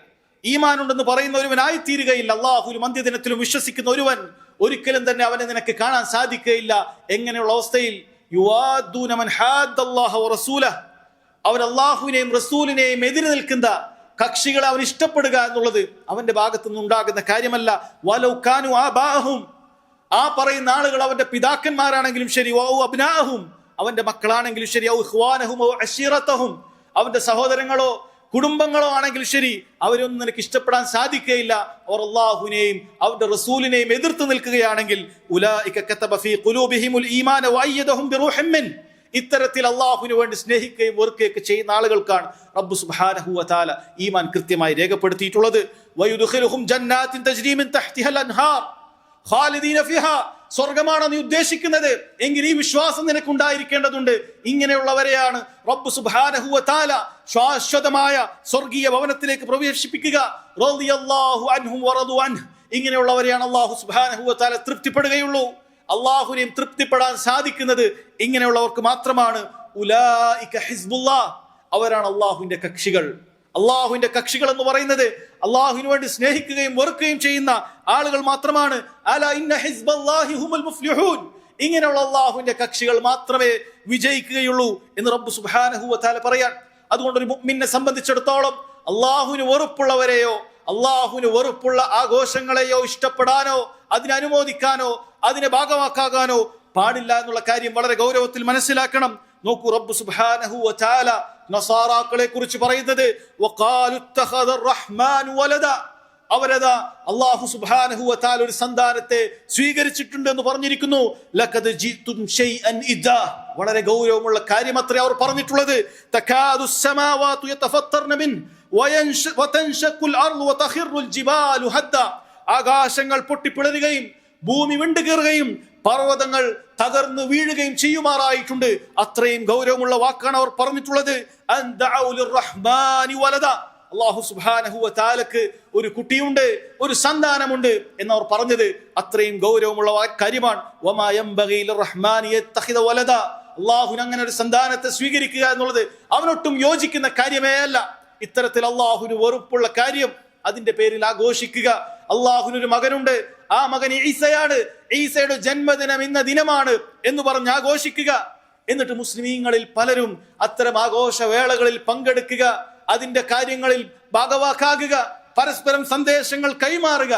[SPEAKER 1] ഈമാനുണ്ടെന്ന് പറയുന്ന ഒരുവനായി തീരുകയില്ല. അല്ലാഹുവിലും അന്ത്യദിനത്തിലും വിശ്വസിക്കുന്ന ഒരുവൻ ഒരിക്കലും തന്നെ അവനെ നിനക്ക് കാണാൻ സാധിക്കുകയില്ല. എങ്ങനെയുള്ള അവസ്ഥയിൽ? യുവാദ്ദൂന മൻ ഹാദ്ദല്ലാഹ വറസൂലഹു. അവൻ അല്ലാഹുവിനെയും റസൂലിനെയും എതിര് നിൽക്കുന്ന കക്ഷികളെ അവൻ ഇഷ്ടപ്പെടുക എന്നുള്ളത് അവന്റെ ഭാഗത്തു നിന്നുണ്ടാകുന്ന കാര്യമല്ല. വലൗ കാനു ആബാഅഹും, ആ പറയുന്ന ആളുകൾ അവന്റെ പിതാക്കന്മാരാണെങ്കിലും ശരി, വൗ അബ്നാഅഹും, അവന്റെ മക്കളാണെങ്കിലും ശരി, ഔ ഇഖ്വാനഹും ഔ അശീറതഹും, അവന്റെ സഹോദരങ്ങളോ കുടുംബങ്ങളോ ആണെങ്കിലും ശരി, അവരൊന്നും നിനക്ക് ഇഷ്ടപ്പെടാൻ സാധിക്കുകയില്ല. അവർ അല്ലാഹുവിനെയും അവന്റെ റസൂലിനെയും എതിർത്ത് നിൽക്കുകയാണെങ്കിൽ ഉലൈക കതബ ഫീ ഖുലൂബിഹിമുൽ ഈമാന വഅയ്യദഹും ബിറൂഹിൻ മിൻ, ഇത്തരത്തിൽ അള്ളാഹുവിന് വേണ്ടി സ്നേഹിക്കുകയും വെറുക്കുകയൊക്കെ ചെയ്യുന്ന ആളുകൾക്കാണ് റബ്ബ് സുബ്ഹാനഹു വ തആല ഈമാൻ കൃത്യമായി രേഖപ്പെടുത്തിയിട്ടുള്ളത്. വയുദ്ഖിലുഹും ജന്നാത്തിൻ തജ്രി മിൻ തഹ്തിഹൽ അൻഹാർ ഖാലിദീന ഫിഹാ. സ്വർഗമാണോ നീ ഉദ്ദേശിക്കുന്നത് എങ്കിൽ ഈ വിശ്വാസം നിനക്കുണ്ടായിരിക്കേണ്ടതുണ്ട്. ഇങ്ങനെയുള്ളവരെയാണ് റബ്ബ് സുബ്ഹാനഹു വ തആല ശാശ്വതമായ സ്വർഗീയ ഭവനത്തിലേക്ക് പ്രവേശിപ്പിക്കുക. റളിയല്ലാഹു അൻഹും വറദു അൻഹു. ഇങ്ങനെയുള്ളവരെയാണ് അല്ലാഹു സുബ്ഹാനഹു വ തആല തൃപ്തിപ്പെടുകയുള്ളൂ. അള്ളാഹുവിനെയും തൃപ്തിപ്പെടാൻ സാധിക്കുന്നത് ഇങ്ങനെയുള്ളവർക്ക് മാത്രമാണ്. ഉലൈക ഹിസ്ബുല്ലാഹ്, അവരാണ് അള്ളാഹുവിന്റെ കക്ഷികൾ. അള്ളാഹുവിന്റെ കക്ഷികൾ എന്ന് പറയുന്നത് അള്ളാഹുവിന് വേണ്ടി സ്നേഹിക്കുകയും വെറുക്കുകയും ചെയ്യുന്ന ആളുകൾ മാത്രമാണ്. അലാ ഇന്ന ഹിസ്ബല്ലാഹി ഹുമുൽ മുഫ്ലിഹൂൻ. ഇങ്ങനെയുള്ള അള്ളാഹുവിന്റെ കക്ഷികൾ മാത്രമേ വിജയിക്കുകയുള്ളൂ എന്ന് റബ്ബ് സുബ്ഹാനഹു വ തആല പറയാൻ. അതുകൊണ്ട് ഒരു മുഅ്മിനെ സംബന്ധിച്ചിടത്തോളം അള്ളാഹുവിന് വെറുപ്പുള്ളവരെയോ അള്ളാഹുവിന് വെറുപ്പുള്ള ആഘോഷങ്ങളെയോ ഇഷ്ടപ്പെടാനോ അതിനെ അനുമോദിക്കാനോ അതിനെ ഭാഗമാക്കാനോ പാടില്ല എന്നുള്ള കാര്യം വളരെ ഗൗരവത്തിൽ മനസ്സിലാക്കണം. നോക്കൂ, റബ്ബ് സുബ്ഹാനഹു വ തആല നസാറാക്കളെ കുറിച്ച് പറയുന്നത് വഖാലു ഇത്തഖദ റഹ്മാനു വലദ. അവരതാ അല്ലാഹു സുബ്ഹാനഹു വ തആല ഒരു സന്താനത്തെ സ്വീകരിച്ചിട്ടുണ്ട് എന്ന് പറഞ്ഞിരിക്കുന്നു. ലഖദ് ജിതും ഷൈഅൻ ഇദാ. വളരെ ഗൗരവമുള്ള കാര്യമത്രേ അവർ പറഞ്ഞിട്ടുള്ളത്. തകാദു സ്സമാവാതു യതഫത്തർന മിൻ വതൻശഖുൽ അർളു വതഖിറുൽ ജിബാലു ഹദ്ദ. ആകാശങ്ങൾ പൊട്ടിപ്പിളരുകയും ഭൂമി വിണ്ടുകീറുകയും പർവ്വതങ്ങൾ തകർന്നു വീഴുകയും ചെയ്യുമാറായിട്ടുണ്ട്. അത്രയും ഗൗരവമുള്ള വാക്കാണ് അവർ പറഞ്ഞിട്ടുള്ളത്. അല്ലാഹു സുബ്ഹാനഹു വ തആലക്ക് ഒരു കുട്ടിയുണ്ട്, ഒരു സന്താനമുണ്ട് എന്നവർ പറഞ്ഞത് അത്രയും ഗൗരവമുള്ള കാര്യമാണ്. വമാ യംബഗി ലിർറഹ്മാനി യത്തഖിദ വലദ. അല്ലാഹുവിന് അങ്ങനെ ഒരു സന്താനത്തെ സ്വീകരിക്കുക എന്നുള്ളത് അവനൊട്ടും യോജിക്കുന്ന കാര്യമേ അല്ല. ഇത്തരത്തിൽ അല്ലാഹുവിന് വെറുപ്പുള്ള കാര്യം അതിന്റെ പേരിൽ ആഘോഷിക്കുക. അള്ളാഹുവിനൊരു മകനുണ്ട്, ആ മകൻ ഈസയാണ്, ഈസയുടെ ജന്മദിനം ഇന്ന ദിനമാണ് എന്ന് പറഞ്ഞ് ആഘോഷിക്കുക. എന്നിട്ട് മുസ്ലിമീങ്ങളിൽ പലരും അത്തരം ആഘോഷവേളകളിൽ പങ്കെടുക്കുക, അതിന്റെ കാര്യങ്ങളിൽ ഭാഗവാക്കാകുക, പരസ്പരം സന്ദേശങ്ങൾ കൈമാറുക.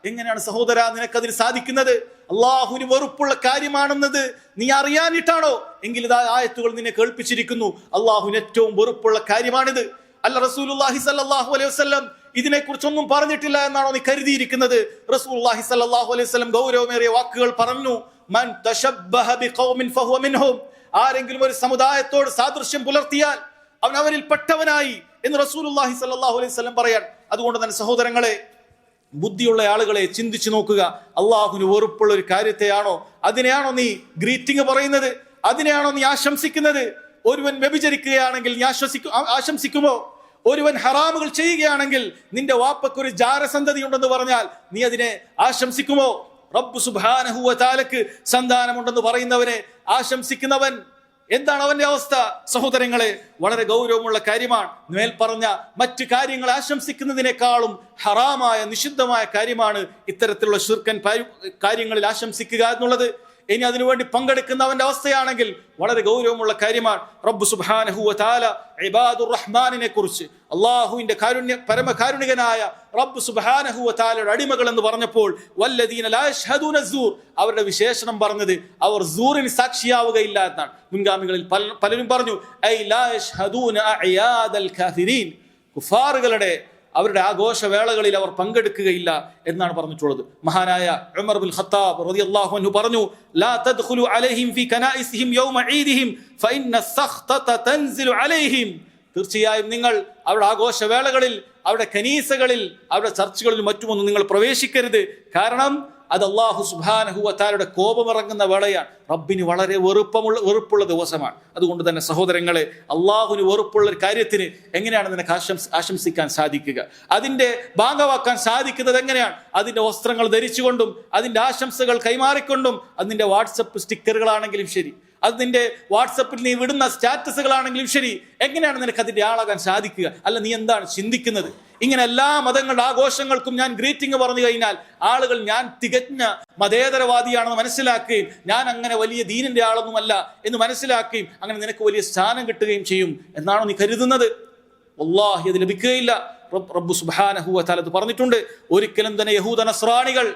[SPEAKER 1] എങ്ങനെയാണ് സഹോദര നിനക്കതിന് സാധിക്കുന്നത്? അള്ളാഹുവിന് വെറുപ്പുള്ള കാര്യമാണെന്നത് നീ അറിയാനിട്ടാണോ? എങ്കിൽ ഇതാ ആയത്തുകൾ നിന്നെ കേൾപ്പിച്ചിരിക്കുന്നു. അള്ളാഹുവിന് ഏറ്റവും വെറുപ്പുള്ള കാര്യമാണിത്. അല്ല റസൂലുള്ളാഹി സ്വല്ലല്ലാഹു അലൈഹി വസല്ലം ഇതിനെക്കുറിച്ചൊന്നും പറഞ്ഞിട്ടില്ല എന്നാണോ നീ കരുതിയിരിക്കുന്നത്? റസൂലുള്ളാഹി സ്വല്ലല്ലാഹു അലൈഹി വസല്ലം ഗൗരവമേറിയ വാക്കുകൾ പറഞ്ഞു. മൻ തശബ്ബഹ ബിഖൗമിൻ ഫഹുവ മിൻഹും. ആരെങ്കിലും ഒരു സമുദായത്തോട് സാദൃശ്യം പുലർത്തിയാൽ അവൻ അവരിൽ പെട്ടവനായി എന്ന് റസൂലുള്ളാഹി സ്വല്ലല്ലാഹു അലൈഹി വസല്ലം പറയാൻ. അതുകൊണ്ട് തന്നെ സഹോദരങ്ങളെ, ബുദ്ധിയുള്ള ആളുകളെ ചിന്തിച്ചു നോക്കുക. അള്ളാഹുവിന് വെറുപ്പുള്ള ഒരു കാര്യത്തെയാണോ, അതിനെയാണോ നീ ഗ്രീറ്റിംഗ് പറയുന്നത്? അതിനെയാണോ നീ ആശംസിക്കുന്നത്? ഒരുവൻ വ്യഭിചരിക്കുകയാണെങ്കിൽ നീ ആശംസിക്കുമോ? ഒരുവൻ ഹറാമുകൾ ചെയ്യുകയാണെങ്കിൽ നിന്റെ വാപ്പക്കൊരു ജാരസന്തതി ഉണ്ടെന്ന് പറഞ്ഞാൽ നീ അതിനെ ആശംസിക്കുമോ? റബ്ബ് സുബ്ഹാനഹു വ തആലക്ക് സന്താനമുണ്ടെന്ന് പറയുന്നവനെ ആശംസിക്കുന്നവൻ എന്താണ് അവന്റെ അവസ്ഥ? സഹോദരങ്ങളെ, വളരെ ഗൗരവമുള്ള കാര്യമാണ്. മേൽ പറഞ്ഞ മറ്റു കാര്യങ്ങളെ ആശംസിക്കുന്നതിനേക്കാളും ഹറാമായ നിഷിദ്ധമായ കാര്യമാണ് ഇത്തരത്തിലുള്ള ശിർക്കൻ കാര്യങ്ങളിൽ ആശംസിക്കുക എന്നുള്ളത്. ഇനി അതിനുവേണ്ടി പങ്കെടുക്കുന്നവന്റെ അവസ്ഥയാണെങ്കിൽ വളരെ ഗൗരവമുള്ള കാര്യമാണ്. റബ്ബ് സുബ്ഹാനഹു വ തആല ഇബാദുർ റഹ്മാനിനെ കുറിച്ച്, അള്ളാഹുവിന്റെ പരമകാരുണികനായ റബ്ബ് സുബ്ഹാനഹു വ തആലയുടെ അടിമകൾ എന്ന് പറഞ്ഞപ്പോൾ വല്ലദീന ലാ യശ്ഹദൂന സൂർ, അവരുടെ വിശേഷണം പറഞ്ഞത് അവർ സൂറിന് സാക്ഷിയാവുകയില്ല എന്നാണ്. മുൻഗാമികളിൽ പലരും പറഞ്ഞു ഐ ലാ യശ്ഹദൂന അഅയാദൽ കാഫിരീൻ, കുഫാറുകളുടെ അവരുടെ ആഘോഷവേളകളിൽ അവർ പങ്കെടുക്കുകയില്ല എന്നാണ് പറഞ്ഞിട്ടുള്ളത്. മഹാനായ ഉമർ ബിൻ ഖത്താബ് റളിയല്ലാഹു അൻഹു പറഞ്ഞു, ലാ തദ്ഖുലു അലൈഹിം ഫീ കനാഇസിഹിം യൗമ ഈദിഹിം ഫഇന്ന സഖ്തത തൻസിലു അലൈഹിം. തീർച്ചയായും നിങ്ങൾ അവരുടെ ആഘോഷവേളകളിൽ, അവരുടെ കനീസകളിൽ, അവരുടെ ചർച്ചുകളിലും മറ്റുമൊന്നും നിങ്ങൾ പ്രവേശിക്കരുത്. കാരണം അത് അല്ലാഹു സുബ്ഹാനഹു വ തആലയുടെ കോപമിറങ്ങുന്ന വേളയാണ്. റബ്ബിന് വളരെ വെറുപ്പുള്ള ദിവസമാണ്. അതുകൊണ്ട് തന്നെ സഹോദരങ്ങളെ, അള്ളാഹുവിന് വെറുപ്പുള്ള ഒരു കാര്യത്തിന് എങ്ങനെയാണ് നിനക്ക് ആശംസിക്കാൻ സാധിക്കുക? അതിന്റെ ഭാഗമാക്കാൻ സാധിക്കുന്നത് എങ്ങനെയാണ്? അതിന്റെ വസ്ത്രങ്ങൾ ധരിച്ചുകൊണ്ടും അതിന്റെ ആശംസകൾ കൈമാറിക്കൊണ്ടും, അതിന്റെ വാട്സപ്പ് സ്റ്റിക്കറുകളാണെങ്കിലും ശരി, അതിന്റെ വാട്സപ്പിൽ നീ വിടുന്ന സ്റ്റാറ്റസുകളാണെങ്കിലും ശരി, എങ്ങനെയാണ് നിനക്ക് അതിന്റെ ആളാകാൻ സാധിക്കുക? അല്ല, നീ എന്താണ് ചിന്തിക്കുന്നത്? ഇങ്ങനെ എല്ലാ മതങ്ങളുടെ ആഘോഷങ്ങൾക്കും ഞാൻ ഗ്രീറ്റിംഗ് പറഞ്ഞു കഴിഞ്ഞാൽ ആളുകൾ ഞാൻ തികഞ്ഞ മതേതരവാദിയാണെന്ന് മനസ്സിലാക്കുകയും ഞാൻ അങ്ങനെ വലിയ ദീനിന്റെ ആളൊന്നുമല്ല എന്ന് മനസ്സിലാക്കുകയും അങ്ങനെ നിനക്ക് വലിയ സ്ഥാനം കിട്ടുകയും ചെയ്യും എന്നാണോ നീ കരുതുന്നത്? വല്ലാഹി അത് ലഭിക്കുകയില്ല. റബ്ബ് സുബ്ഹാനഹു വ തആല പറഞ്ഞിട്ടുണ്ട്, ഒരിക്കലും തന്നെ യഹൂദ നസ്രാണികൾ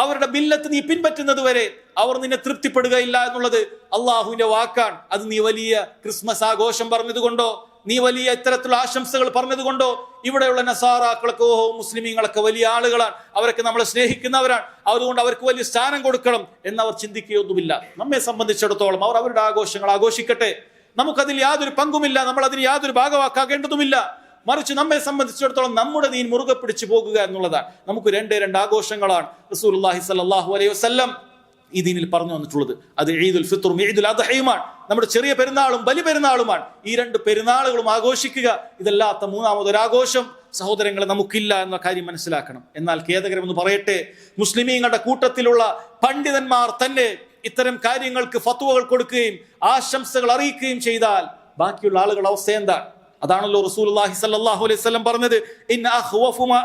[SPEAKER 1] അവരുടെ മില്ലത്ത് നീ പിൻപറ്റുന്നത് വരെ അവർ നിന്നെ തൃപ്തിപ്പെടുകയില്ല എന്നുള്ളത് അള്ളാഹുവിന്റെ വാക്കാണ്. അത് നീ വലിയ ക്രിസ്മസ് ആഘോഷം പറഞ്ഞതുകൊണ്ടോ, നീ വലിയ ഇത്തരത്തിലുള്ള ആശംസകൾ പറഞ്ഞതുകൊണ്ടോ ഇവിടെയുള്ള നസാറാക്കളൊക്കെ മുസ്ലിമീങ്ങളൊക്കെ വലിയ ആളുകളാണ്, അവരൊക്കെ നമ്മളെ സ്നേഹിക്കുന്നവരാണ്, അതുകൊണ്ട് അവർക്ക് വലിയ സ്ഥാനം കൊടുക്കണം എന്നവർ ചിന്തിക്കുകയൊന്നുമില്ല. നമ്മെ സംബന്ധിച്ചിടത്തോളം അവർ അവരുടെ ആഘോഷങ്ങൾ ആഘോഷിക്കട്ടെ, നമുക്കതിൽ യാതൊരു പങ്കുമില്ല, നമ്മൾ അതിന് യാതൊരു ഭാഗവാക്കാകേണ്ടതുമില്ല. മറിച്ച് നമ്മെ സംബന്ധിച്ചിടത്തോളം നമ്മുടെ ദീൻ മുറുകെ പിടിച്ചു പോകുക എന്നുള്ളതാണ്. നമുക്ക് രണ്ട് ആഘോഷങ്ങളാണ് റസൂലുള്ളാഹി സ്വല്ലല്ലാഹു അലൈഹി വസല്ലം ഈ ദീനിൽ പറഞ്ഞു വന്നിട്ടുള്ളത്. അത് ഈദുൽ ഫിത്റും ഈദുൽ അദ്ഹയുമാണ്. നമ്മുടെ ചെറിയ പെരുന്നാളും ബലി പെരുന്നാളുമാണ്. ഈ രണ്ട് പെരുന്നാളുകളും ആഘോഷിക്കുക, ഇതല്ലാത്ത മൂന്നാമതൊരാഘോഷം സഹോദരങ്ങളെ നമുക്കില്ല എന്ന കാര്യം മനസ്സിലാക്കണം. എന്നാൽ ഖേദകരമെന്ന് പറയട്ടെ, മുസ്ലിമീങ്ങളുടെ കൂട്ടത്തിലുള്ള പണ്ഡിതന്മാർ തന്നെ ഇത്തരം കാര്യങ്ങൾക്ക് ഫത്വകൾ കൊടുക്കുകയും ആശംസകൾ അറിയിക്കുകയും ചെയ്താൽ ബാക്കിയുള്ള ആളുകളുടെ അവസ്ഥ എന്താണ്? അതാണല്ലോ റസൂലുള്ളാഹി സ്വല്ലല്ലാഹു അലൈഹി വസല്ലം പറഞ്ഞത്, ഇന്ന അഖ്വഫു മാ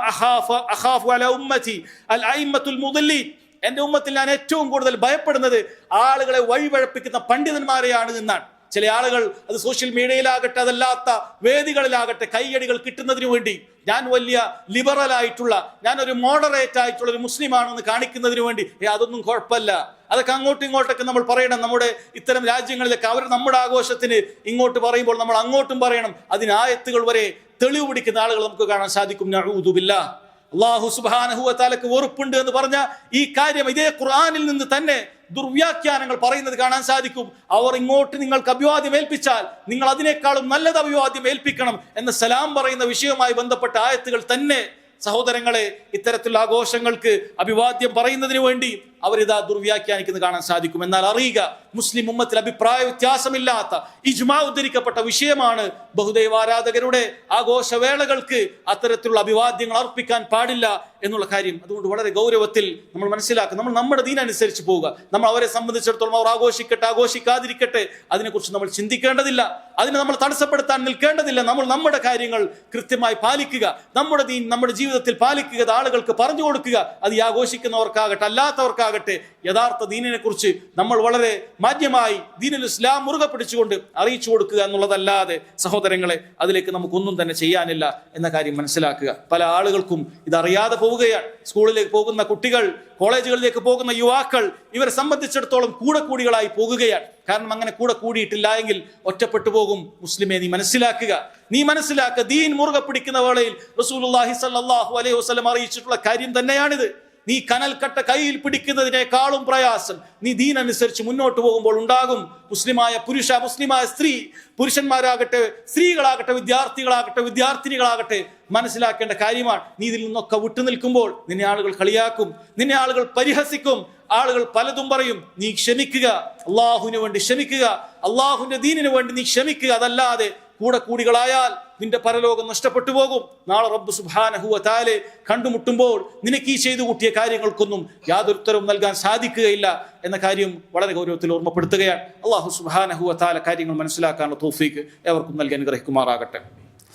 [SPEAKER 1] അഖാഫു അലാ ഉമ്മത്തി അൽ അയിമ്മത്തുൽ മുദല്ലീൻ. എന്റെ ഉമ്മത്തിൽ ഞാൻ ഏറ്റവും കൂടുതൽ ഭയപ്പെടുന്നത് ആളുകളെ വഴിപഴപ്പിക്കുന്ന പണ്ഡിതന്മാരെയാണ് എന്നാണ്. ചില ആളുകൾ അത് സോഷ്യൽ മീഡിയയിലാകട്ടെ അതല്ലാത്ത വേദികളിലാകട്ടെ കൈയടികൾ കിട്ടുന്നതിന് വേണ്ടി ഞാൻ വലിയ ലിബറൽ ആയിട്ടുള്ള, ഞാനൊരു മോഡറേറ്റ് ആയിട്ടുള്ള ഒരു മുസ്ലിമാണെന്ന് കാണിക്കുന്നതിന് വേണ്ടി അതൊന്നും കുഴപ്പമില്ല, അതൊക്കെ അങ്ങോട്ടും ഇങ്ങോട്ടൊക്കെ നമ്മൾ പറയണം. നമ്മുടെ ഇത്തരം രാജ്യങ്ങളിലൊക്കെ അവർ നമ്മുടെ ആഘോഷത്തിന് ഇങ്ങോട്ട് പറയുമ്പോൾ നമ്മൾ അങ്ങോട്ടും പറയണം. അതിനായത്തുകൾ വരെ തെളിവ് പിടിക്കുന്ന ആളുകൾ നമുക്ക് കാണാൻ സാധിക്കും. നഊദു ബില്ലാഹ്. അല്ലാഹു സുബ്ഹാനഹു വ തആലക്ക് വെറുപ്പുണ്ട് എന്ന് പറഞ്ഞ ഈ കാര്യം ഇതേ ഖുർആനിൽ നിന്ന് തന്നെ ദുർവ്യാഖ്യാനങ്ങൾ പറയുന്നത് കാണാൻ സാധിക്കും. അവർ ഇങ്ങോട്ട് നിങ്ങൾക്ക് അഭിവാദ്യം ഏൽപ്പിച്ചാൽ നിങ്ങൾ അതിനേക്കാളും നല്ലത് അഭിവാദ്യം ഏൽപ്പിക്കണം എന്ന സലാം പറയുന്ന വിഷയവുമായി ബന്ധപ്പെട്ട ആയത്തുകൾ തന്നെ സഹോദരങ്ങളെ ഇത്തരത്തിലുള്ള ആഘോഷങ്ങൾക്ക് അഭിവാദ്യം പറയുന്നതിന് വേണ്ടി അവരിതാ ദുർവ്യാഖ്യാനിക്കുന്നത് കാണാൻ സാധിക്കും. എന്നാൽ അറിയുക, മുസ്ലിം ഉമ്മത്തിൽ അഭിപ്രായ വ്യത്യാസമില്ലാത്ത ഇജ്മാ ഉദ്ധരിക്കപ്പെട്ട വിഷയമാണ് ബഹുദൈവാരാധകരുടെ ആഘോഷവേളകൾക്ക് അത്തരത്തിലുള്ള അഭിവാദ്യങ്ങൾ അർപ്പിക്കാൻ പാടില്ല എന്നുള്ള കാര്യം. അതുകൊണ്ട് വളരെ ഗൗരവത്തിൽ നമ്മൾ മനസ്സിലാക്കുക, നമ്മൾ നമ്മുടെ ദീനനുസരിച്ച് പോവുക. നമ്മൾ അവരെ സംബന്ധിച്ചിടത്തോളം അവർ ആഘോഷിക്കട്ടെ ആഘോഷിക്കാതിരിക്കട്ടെ അതിനെക്കുറിച്ച് നമ്മൾ ചിന്തിക്കേണ്ടതില്ല, അതിനെ നമ്മൾ തടസ്സപ്പെടുത്താൻ നിൽക്കേണ്ടതില്ല. നമ്മൾ നമ്മുടെ കാര്യങ്ങൾ കൃത്യമായി പാലിക്കുക, നമ്മുടെ ദീൻ നമ്മുടെ ജീവിതത്തിൽ പാലിക്കുക, ആളുകൾക്ക് പറഞ്ഞു കൊടുക്കുക. അത് ഈ ആഘോഷിക്കുന്നവർക്കാകട്ടെ അല്ലാത്തവർക്കാകട്ടെ യഥാർത്ഥ ദീനിനെ കുറിച്ച് നമ്മൾ വളരെ മാന്യമായി ദീനുൽ ഇസ്ലാം മുറുകെ പിടിച്ചുകൊണ്ട് അറിയിച്ചു കൊടുക്കുക എന്നുള്ളതല്ലാതെ സഹോദരങ്ങളെ അതിലേക്ക് നമുക്കൊന്നും തന്നെ ചെയ്യാനില്ല എന്ന കാര്യം മനസ്സിലാക്കുക. പല ആളുകൾക്കും ഇതറിയാതെ പോവുകയാണ്. സ്കൂളിലേക്ക് പോകുന്ന കുട്ടികൾ, കോളേജുകളിലേക്ക് പോകുന്ന യുവാക്കൾ, ഇവരെ സംബന്ധിച്ചിടത്തോളം കൂടെ കൂടികളായി പോകുകയാണ്. കാരണം അങ്ങനെ കൂടെ കൂടിയിട്ടില്ല എങ്കിൽ ഒറ്റപ്പെട്ടു പോകും. മുസ്ലിമെ നീ മനസ്സിലാക്കുക, ദീൻ മുറുകെ പിടിക്കുന്ന വേളയിൽ റസൂലുള്ളാഹി സ്വല്ലല്ലാഹു അലൈഹി വസല്ലം അറിയിച്ചിട്ടുള്ള കാര്യം തന്നെയാണിത്. നീ കനൽക്കട്ട കയ്യിൽ പിടിക്കുന്നതിനേക്കാളും പ്രയാസം നീ ദീനനുസരിച്ച് മുന്നോട്ട് പോകുമ്പോൾ ഉണ്ടാകും. മുസ്ലിമായ പുരുഷ, മുസ്ലിമായ സ്ത്രീ, പുരുഷന്മാരാകട്ടെ സ്ത്രീകളാകട്ടെ വിദ്യാർത്ഥികളാകട്ടെ വിദ്യാർത്ഥിനികളാകട്ടെ മനസ്സിലാക്കേണ്ട കാര്യമാണ്. നീ ഇതിൽ നിന്നൊക്കെ വിട്ടുനിൽക്കുമ്പോൾ നിന്നെ ആളുകൾ കളിയാക്കും, നിന്നെ ആളുകൾ പരിഹസിക്കും, ആളുകൾ പലതും പറയും. നീ ക്ഷമിക്കുക, അള്ളാഹുവിന് വേണ്ടി ക്ഷമിക്കുക, അള്ളാഹുവിന്റെ ദീനിന് വേണ്ടി നീ ക്ഷമിക്കുക. അതല്ലാതെ കൂടെ കൂടികളായാൽ നിന്റെ പരലോകം നഷ്ടപ്പെട്ടു പോകും. നാളെ റബ്ബ് സുബ്ഹാനഹു വ തആല കണ്ടുമുട്ടുമ്പോൾ നിനക്ക് ഈ ചെയ്തു കൂട്ടിയ കാര്യങ്ങൾക്കൊന്നും യാതൊരു ഉത്തരവും നൽകാൻ സാധിക്കുകയില്ല എന്ന കാര്യം വളരെ ഗൗരവത്തിൽ ഓർമ്മപ്പെടുത്തുകയാണ്. അല്ലാഹു സുബ്ഹാനഹു വ തആല കാര്യങ്ങൾ മനസ്സിലാക്കാനുള്ള തൗഫീഖ് ഏവർക്കും നൽകി അനുഗ്രഹിക്കുമാറാകട്ടെ.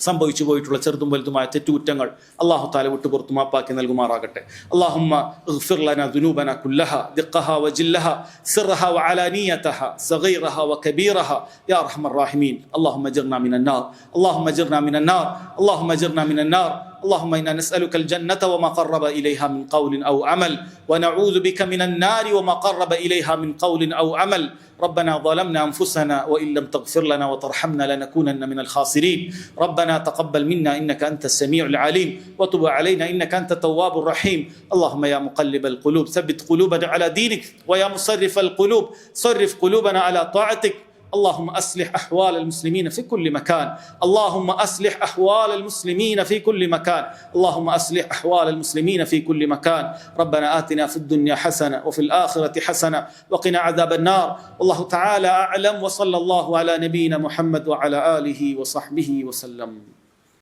[SPEAKER 1] സംഭവിച്ചു പോയിട്ടുള്ള ചെറുതും വലുതുമായ തെറ്റുകുറ്റങ്ങൾ അല്ലാഹു തആല വിട്ടുപുറത്തു മാപ്പാക്കി നൽകുമാറാകട്ടെ. അല്ലാഹുമ്മ ഇഗ്ഫിർ ലനാ ദുനൂബനാ കുല്ലഹാ ദിഖ്ഖഹാ വജില്ലഹാ സിർറഹാ വഅലാനിയതഹാ സഗീറഹാ വകബീറഹാ യാ അർഹമർ റഹീമീൻ. അല്ലാഹുമ്മ അജിർനാ മിനൻ നാർ, അല്ലാഹുമ്മ അജിർനാ മിനൻ നാർ, അല്ലാഹുമ്മ അജിർനാ മിനൻ നാർ. اللهم إنا نسألك الجنة وما قرب إليها من قول أو عمل ونعوذ بك من النار وما قرب إليها من قول أو عمل. ربنا ظلمنا أنفسنا وإن لم تغفر لنا وترحمنا لنكونن من الخاسرين. ربنا تقبل منا إنك أنت السميع العليم وتب علينا إنك أنت التواب الرحيم. اللهم يا مقلب القلوب ثبت قلوبنا على دينك ويا مصرف القلوب صرف قلوبنا على طاعتك. اللهم أصلح أحوال المسلمين في كل مكان، اللهم أصلح أحوال المسلمين في كل مكان، اللهم أصلح أحوال المسلمين في كل مكان. ربنا آتنا في الدنيا حسنة وفي الآخرة حسنة وقنا عذاب النار. والله تعالى أعلم، وصلى الله على نبينا محمد وعلى آله وصحبه وسلم.